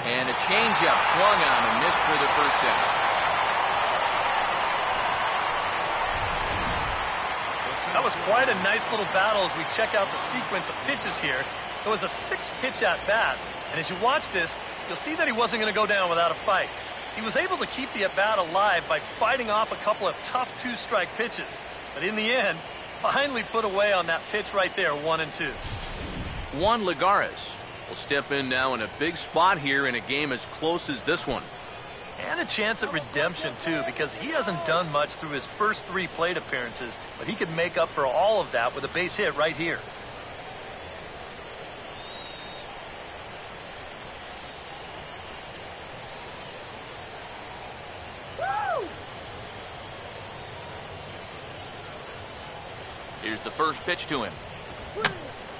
A: And a changeup swung on and missed for the first out.
B: That was quite a nice little battle as we check out the sequence of pitches here. It was a 6-pitch at bat. And as you watch this, you'll see that he wasn't going to go down without a fight. He was able to keep the at-bat alive by fighting off a couple of tough 2-strike pitches. But in the end, finally put away on that pitch right there, 1-2.
A: Juan Lagares will step in now in a big spot here in a game as close as this one.
B: And a chance at redemption, too, because he hasn't done much through his first 3 plate appearances, but he could make up for all of that with a base hit right here.
A: Here's the first pitch to him.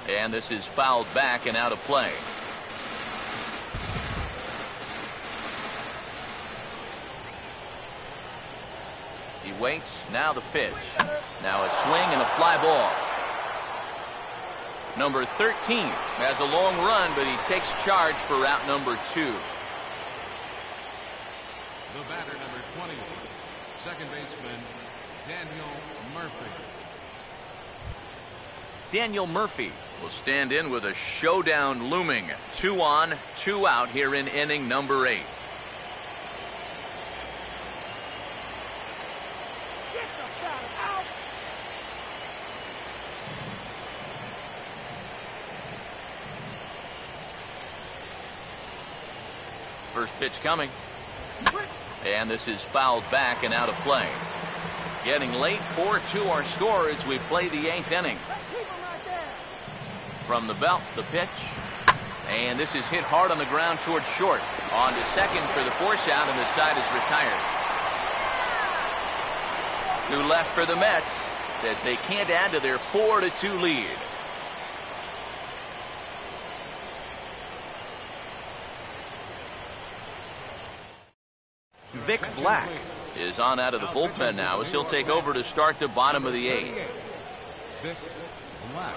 A: And this is fouled back and out of play. He waits. Now the pitch. Now a swing and a fly ball. Number 13 has a long run, but he takes charge for route number 2.
C: The batter, number 20, second baseman, Daniel Murphy.
A: Daniel Murphy will stand in with a showdown looming. 2 on, 2 out here in inning number 8. First pitch coming. And this is fouled back and out of play. Getting late, 4-2 our score as we play the 8th inning. From the belt, the pitch. And this is hit hard on the ground towards short. On to second for the force out, and the side is retired. 2 left for the Mets as they can't add to their 4-2 lead. Vic Black is on out of the bullpen now as he'll take over to start the bottom of the 8th.
C: Vic Black.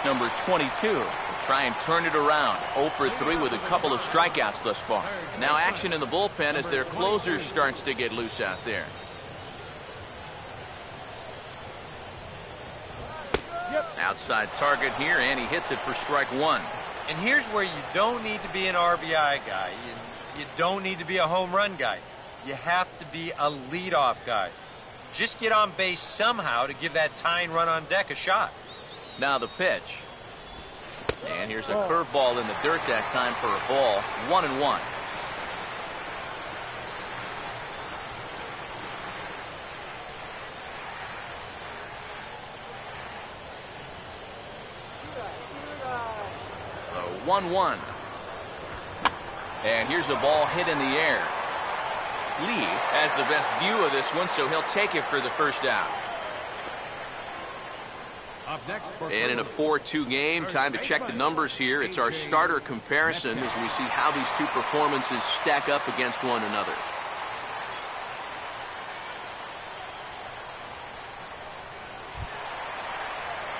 A: Number 22 will try and turn it around. 0 for 3 with a couple of strikeouts thus far. And now action in the bullpen as their closer starts to get loose out there. Outside target here, and he hits it for strike 1.
D: And here's where you don't need to be an RBI guy. You don't need to be a home run guy. You have to be a leadoff guy. Just get on base somehow to give that tying run on deck a shot.
A: Now the pitch. And here's a curveball in the dirt that time for a ball. 1-1. The 1-1. And here's a ball hit in the air. Lee has the best view of this one, so he'll take it for the first out.
C: Up next for
A: And in a 4-2 game, time to check the numbers here. It's our starter comparison as we see how these two performances stack up against one another.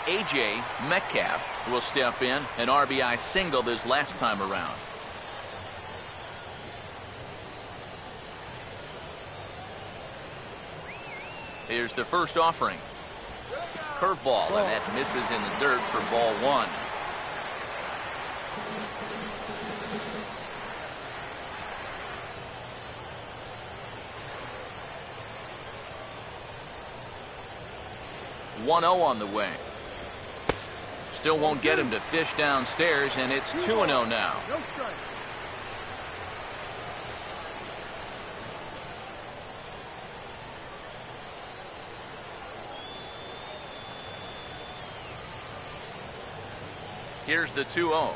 A: A.J. Metcalf will step in, an RBI single this last time around. Here's the first offering. Curveball, and that misses in the dirt for ball 1. (1-0) on the way. Still won't get him to fish downstairs, and it's 2-0 now. Here's the 2-0.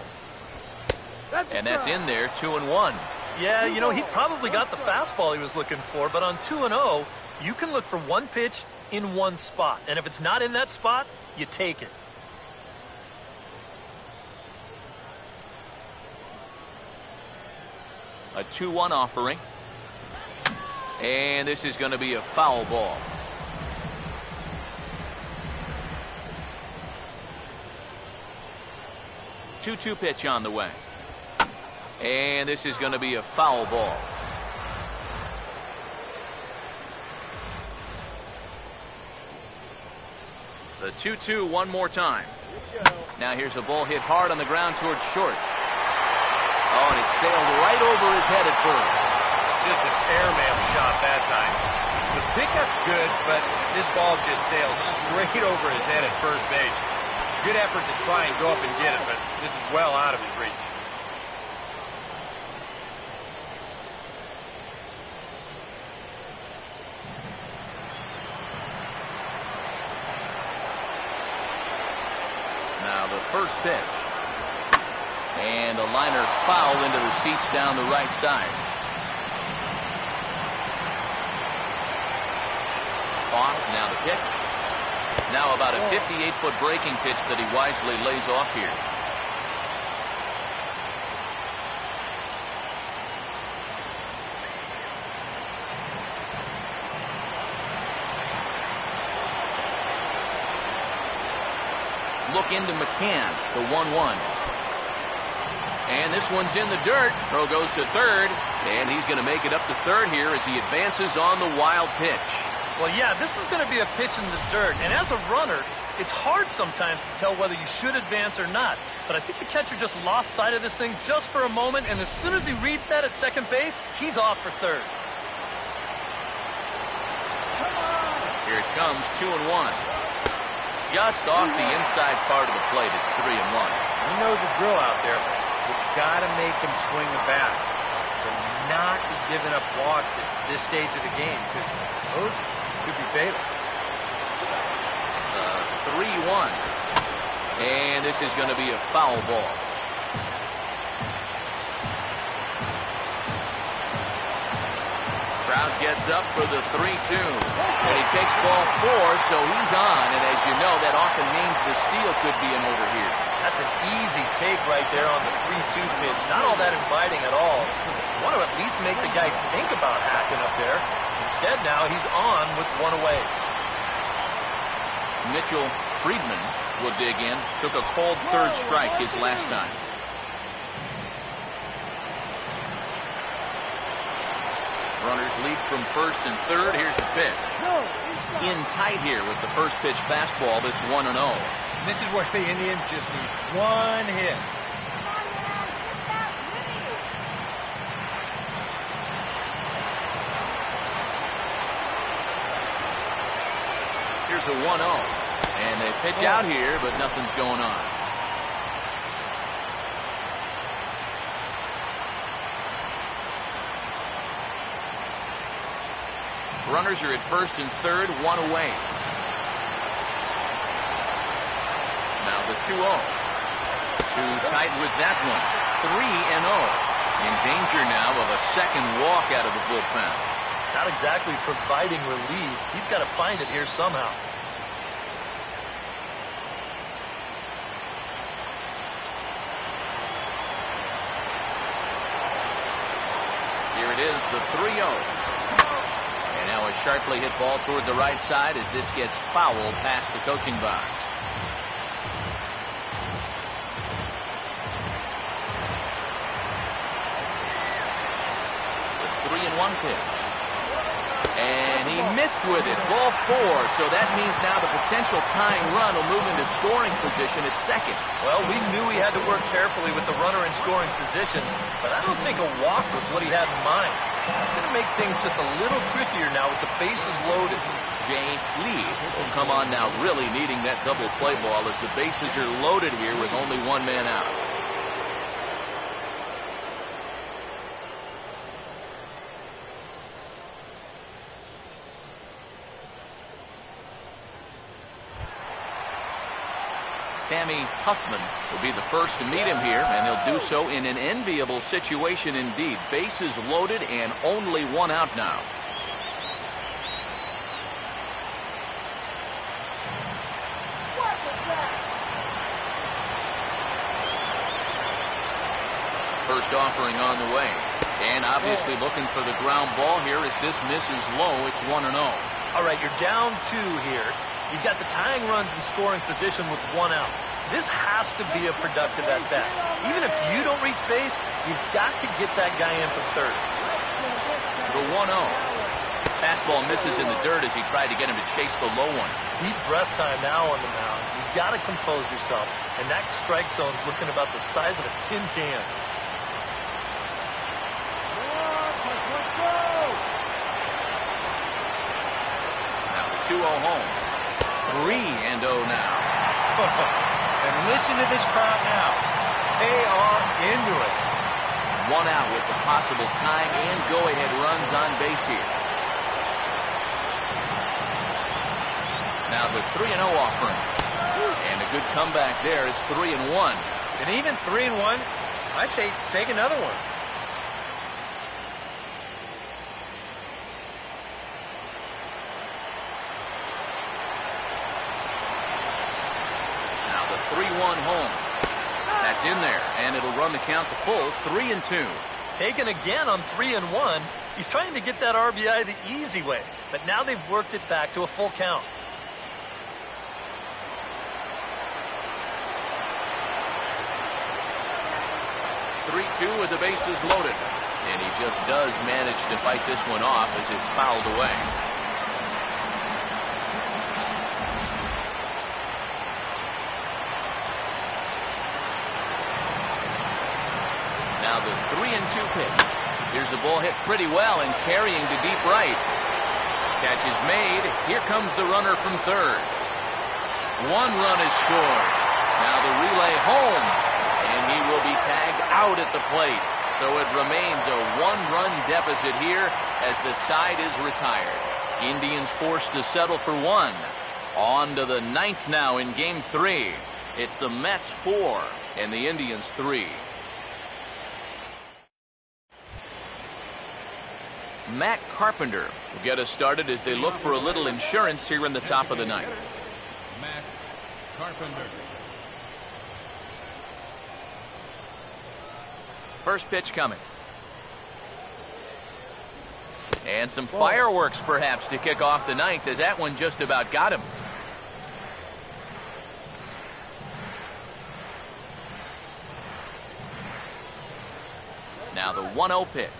A: And that's in there, 2-1.
B: Yeah, you know, he probably got the fastball he was looking for, but on 2-0, you can look for one pitch in one spot. And if it's not in that spot, you take it.
A: A 2-1 offering. And this is going to be a foul ball. Two pitch on the way. And this is going to be a foul ball. The 2-2 one more time. Now here's a ball hit hard on the ground towards short. Oh, and it sailed right over his head at first.
D: just an airmail shot that time. The pickup's good, but this ball just sails straight over his head at first base. Good effort to try and go up and get it, but this is well out of his reach.
A: Now the first pitch. And a liner foul into the seats down the right side. Off, now the pitch. Now about a 58-foot breaking pitch that he wisely lays off here. Look into McCann, the 1-1. And this one's in the dirt. Throw goes to third, and he's going to make it up to third here as he advances on the wild pitch.
B: Well, yeah, this is going to be a pitch in the dirt. And as a runner, it's hard sometimes to tell whether you should advance or not. But I think the catcher just lost sight of this thing just for a moment, and as soon as he reads that at second base, he's off for third.
A: Here it comes, 2-1. Just off the inside part of the plate, it's 3-1.
D: He knows the drill out there. You've got to make him swing the bat. But not be giving up walks at this stage of the game, because those could be fatal.
A: 3-1. And this is going to be a foul ball. Crowd gets up for the 3-2. And he takes ball 4, so he's on. And as you know, that often means the steal could be an over here.
B: That's an easy take right there on the 3-2 pitch. Not all that inviting at all. You want to at least make the guy think about hacking up there. Instead, now he's on with one away.
A: Mitchell Friedman will dig in. Took a cold third strike his last time. Runners lead from first and third. Here's the pitch. In tight here with the first pitch fastball. That's 1-0.
D: This is where the Indians just need one hit.
A: Here's a 1-0. And they pitch out here, but nothing's going on. Runners are at first and third, one away. Now the 2-0. Too tight with that one. 3-0. In danger now of a second walk out of the bullpen.
B: Not exactly providing relief. He's got to find it here somehow.
A: Here it is, the 3-0. And now a sharply hit ball toward the right side as this gets foul past the coaching box. The 3-1 pitch. And he missed with it. Ball 4. So that means now the potential tying run will move into scoring position at second.
B: Well, we knew he had to work carefully with the runner in scoring position, but I don't think a walk was what he had in mind. It's going to make things just a little trickier now with the bases loaded.
A: Jay Lee will come on now, really needing that double play ball as the bases are loaded here with only one man out. Sammy Huffman will be the first to meet him here, and he'll do so in an enviable situation indeed. Bases loaded and only one out now. First offering on the way. And obviously looking for the ground ball here as this misses low. It's 1-0.
B: All right, you're down 2 here. You've got the tying runs in scoring position with 1 out. This has to be a productive at-bat. Even if you don't reach base, you've got to get that guy in for third.
A: The 1-0. Fastball misses in the dirt as he tried to get him to chase the low one.
B: Deep breath time now on the mound. You've got to compose yourself. And that strike zone's looking about the size of a tin can.
A: 2-0 home. 3-0 now.
D: And listen to this crowd now. They are into it.
A: One out with the possible tying and go-ahead runs on base here. Now the 3-0 offering. And a good comeback there. It's 3-1.
D: And even 3-1, I say take another one.
A: Now the 3-1 home. That's in there, and it'll run the count to full 3-2.
B: Taken again on 3-1. He's trying to get that RBI the easy way, but now they've worked it back to a full count.
A: 3-2 with the bases loaded. And he just does manage to fight this one off as it's fouled away. Now the 3-2 pitch. Here's the ball hit pretty well and carrying to deep right. Catch is made. Here comes the runner from third. One run is scored. Now the relay home. And he will be tagged out at the plate. So it remains a one-run deficit here as the side is retired. Indians forced to settle for one. On to the ninth now in Game 3. It's the Mets 4 and the Indians 3. Matt Carpenter will get us started as they look for a little insurance here in the top of the ninth.
C: Matt Carpenter.
A: First pitch coming. And some fireworks perhaps to kick off the ninth as that one just about got him. Now the 1-0 pitch.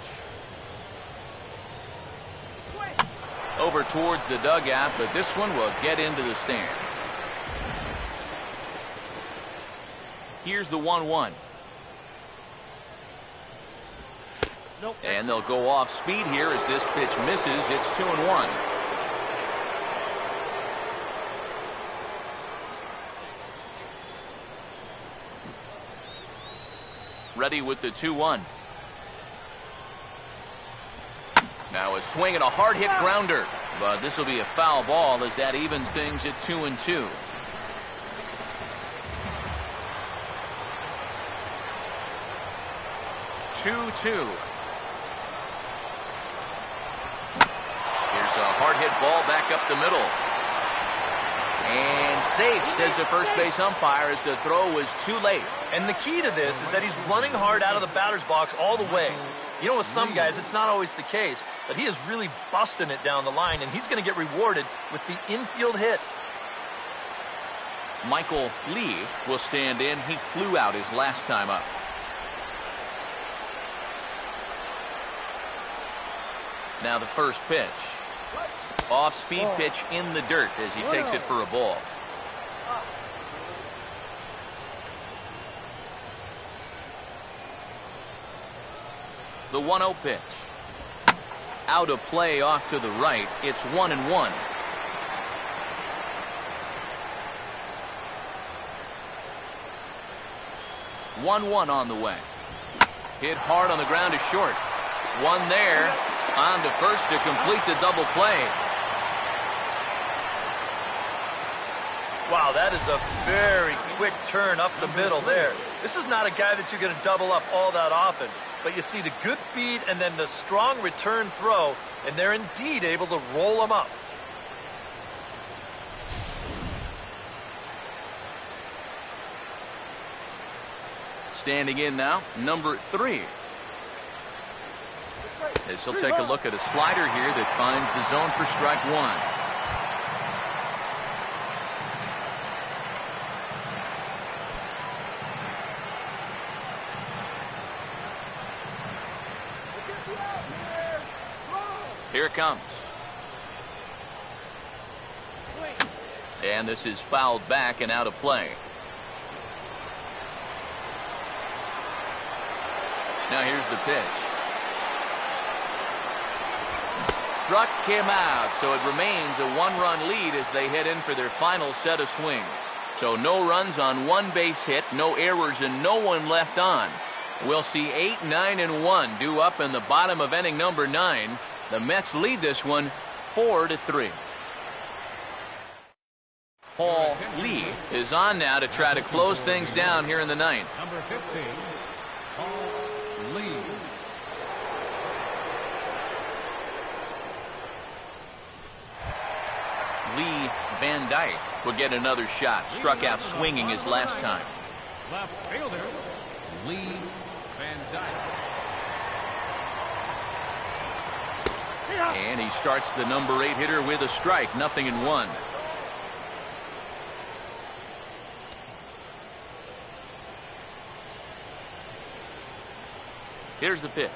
A: Over towards the dugout, but this one will get into the stands. Here's the 1-1.
E: Nope.
A: And they'll go off speed here as this pitch misses. It's 2-1. Ready with the 2-1. Now a swing and a hard hit grounder. But this will be a foul ball as that evens things at 2-2. Here's a hard hit ball back up the middle. And safe, says the first base umpire, as the throw was too late.
B: And the key to this is that he's running hard out of the batter's box all the way. You know, with some guys, it's not always the case, but he is really busting it down the line, and he's going to get rewarded with the infield hit.
A: Michael Lee will stand in. He flew out his last time up. Now the first pitch. Off-speed pitch in the dirt as he takes it for a ball. The 1-0 pitch. Out of play off to the right. It's 1-1. On the way. Hit hard on the ground is short. One there. On to first to complete the double play.
B: Wow, that is a very quick turn up the middle there. This is not a guy that you're going to double up all that often. But you see the good feed and then the strong return throw, and they're indeed able to roll him up.
A: Standing in now, number 3. As he'll take a look at a slider here that finds the zone for strike 1. Here it comes. And this is fouled back and out of play. Now here's the pitch. struck him out, so it remains a one-run lead as they head in for their final set of swings. So no runs on one base hit, no errors, and no one left on. We'll see 8, 9, and 1 due up in the bottom of inning number 9. The Mets lead this one 4-3. Paul Lee is on now to try to close things down here in the ninth.
C: Number 15, Paul Lee.
A: Lee Van Dyke will get another shot. Struck out swinging his last time.
C: Left fielder, Lee Van Dyke.
A: And he starts the number 8 hitter with a strike. 0-1. Here's the pitch.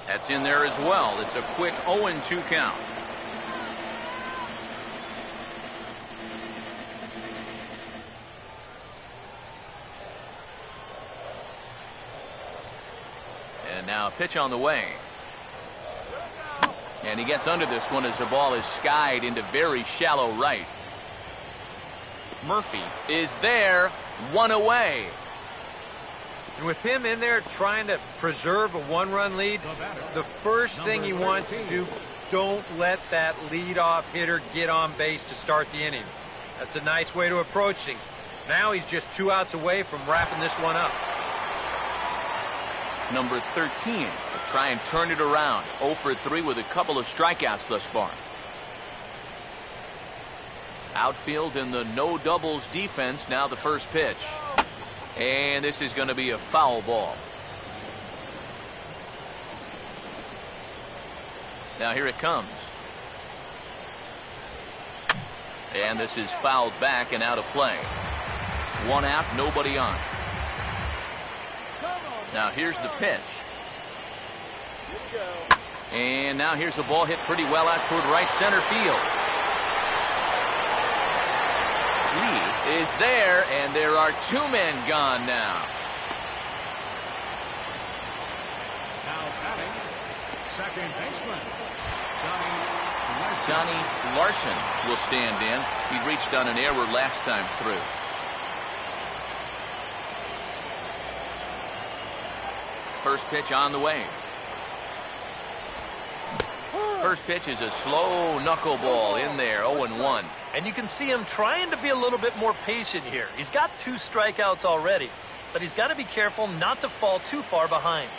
A: That's in there as well. It's a quick 0-2 count. And now a pitch on the way. And he gets under this one as the ball is skied into very shallow right. Murphy is there, one away.
D: And with him in there trying to preserve a one-run lead, the first thing he wants to do, don't let that leadoff hitter get on base to start the inning. That's a nice way to approach things. Now he's just 2 outs away from wrapping this one up.
A: Number 13 will try and turn it around. 0 for 3 with a couple of strikeouts thus far. Outfield in the no doubles defense. Now the first pitch. And this is going to be a foul ball. Now here it comes. And this is fouled back and out of play. 1 out, nobody on. Now here's the pitch. And now here's a ball hit pretty well out toward right center field. Lee is there, and there are 2 men gone now.
C: Now batting, second baseman,
A: Johnny Larson will stand in. He reached on an error last time through. First pitch on the way. First pitch is a slow knuckleball in there, 0-1.
B: And you can see him trying to be a little bit more patient here. He's got 2 strikeouts already, but he's got to be careful not to fall too far behind.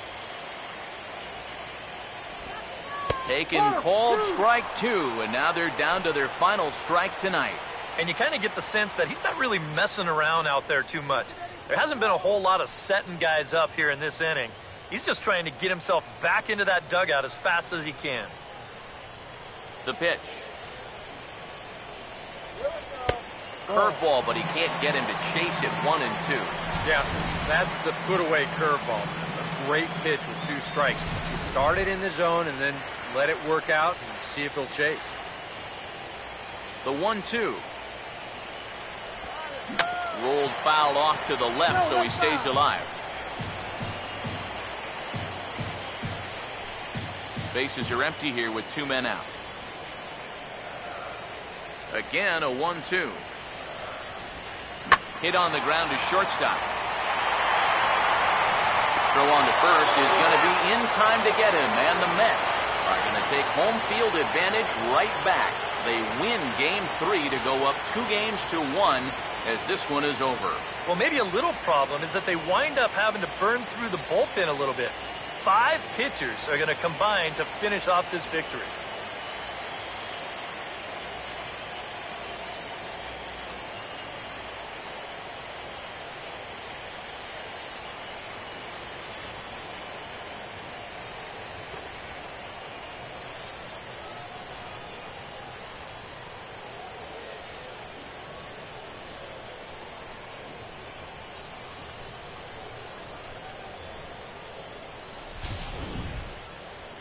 A: Taken, called strike 2, and now they're down to their final strike tonight.
B: And you kind of get the sense that he's not really messing around out there too much. There hasn't been a whole lot of setting guys up here in this inning. He's just trying to get himself back into that dugout as fast as he can.
A: The pitch. Curveball, but he can't get him to chase it. 1 and 2.
D: Yeah, that's the put-away curveball. A great pitch with 2 strikes. He started in the zone and then let it work out and see if he'll chase.
A: The 1-2. Rolled foul off to the left, so he stays alive. Bases are empty here with 2 men out. Again, a 1-2. Hit on the ground to shortstop. Throw on to first is going to be in time to get him, and the Mets are going to take home field advantage right back. They win Game 3 to go up 2-1 as this one is over.
B: Well, maybe a little problem is that they wind up having to burn through the bullpen a little bit. 5 pitchers are going to combine to finish off this victory.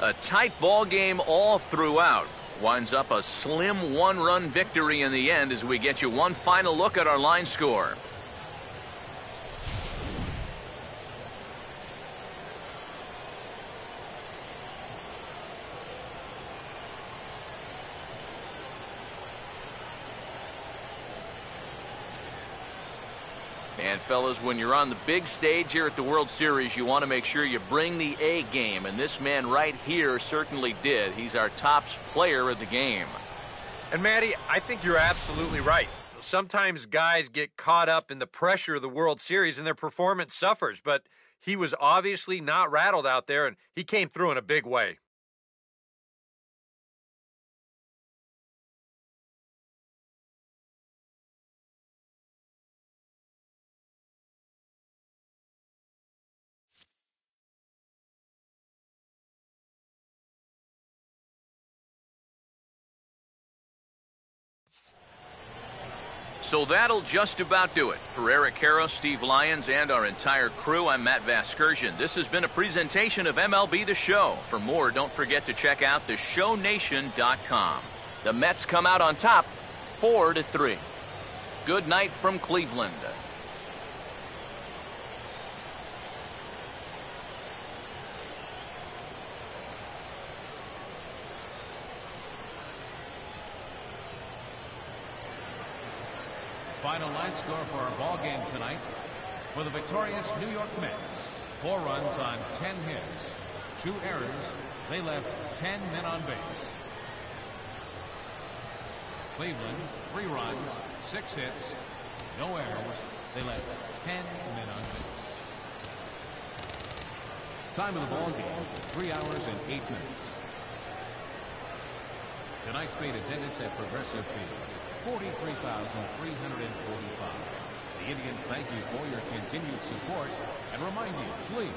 A: A tight ball game all throughout. Winds up a slim 1-run victory in the end as we get you one final look at our line score. And, fellas, when you're on the big stage here at the World Series, you want to make sure you bring the A game, and this man right here certainly did. He's our top player of the game.
D: And, Matty, I think you're absolutely right. Sometimes guys get caught up in the pressure of the World Series and their performance suffers, but he was obviously not rattled out there, and he came through in a big way.
A: So that'll just about do it. For Eric Karros, Steve Lyons, and our entire crew, I'm Matt Vasgersian. This has been a presentation of MLB The Show. For more, don't forget to check out theshownation.com. The Mets come out on top, 4-3. Good night from Cleveland.
C: Final line score for our ball game tonight. For the victorious New York Mets, 4 runs on 10 hits, 2 errors. They left 10 men on base. Cleveland, 3 runs, 6 hits, no errors. They left 10 men on base. Time of the ball game, 3 hours and 8 minutes. Tonight's paid attendance at Progressive Field, 43,345. The Indians thank you for your continued support and remind you, please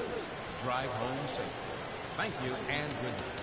C: drive home safely. Thank you and good night.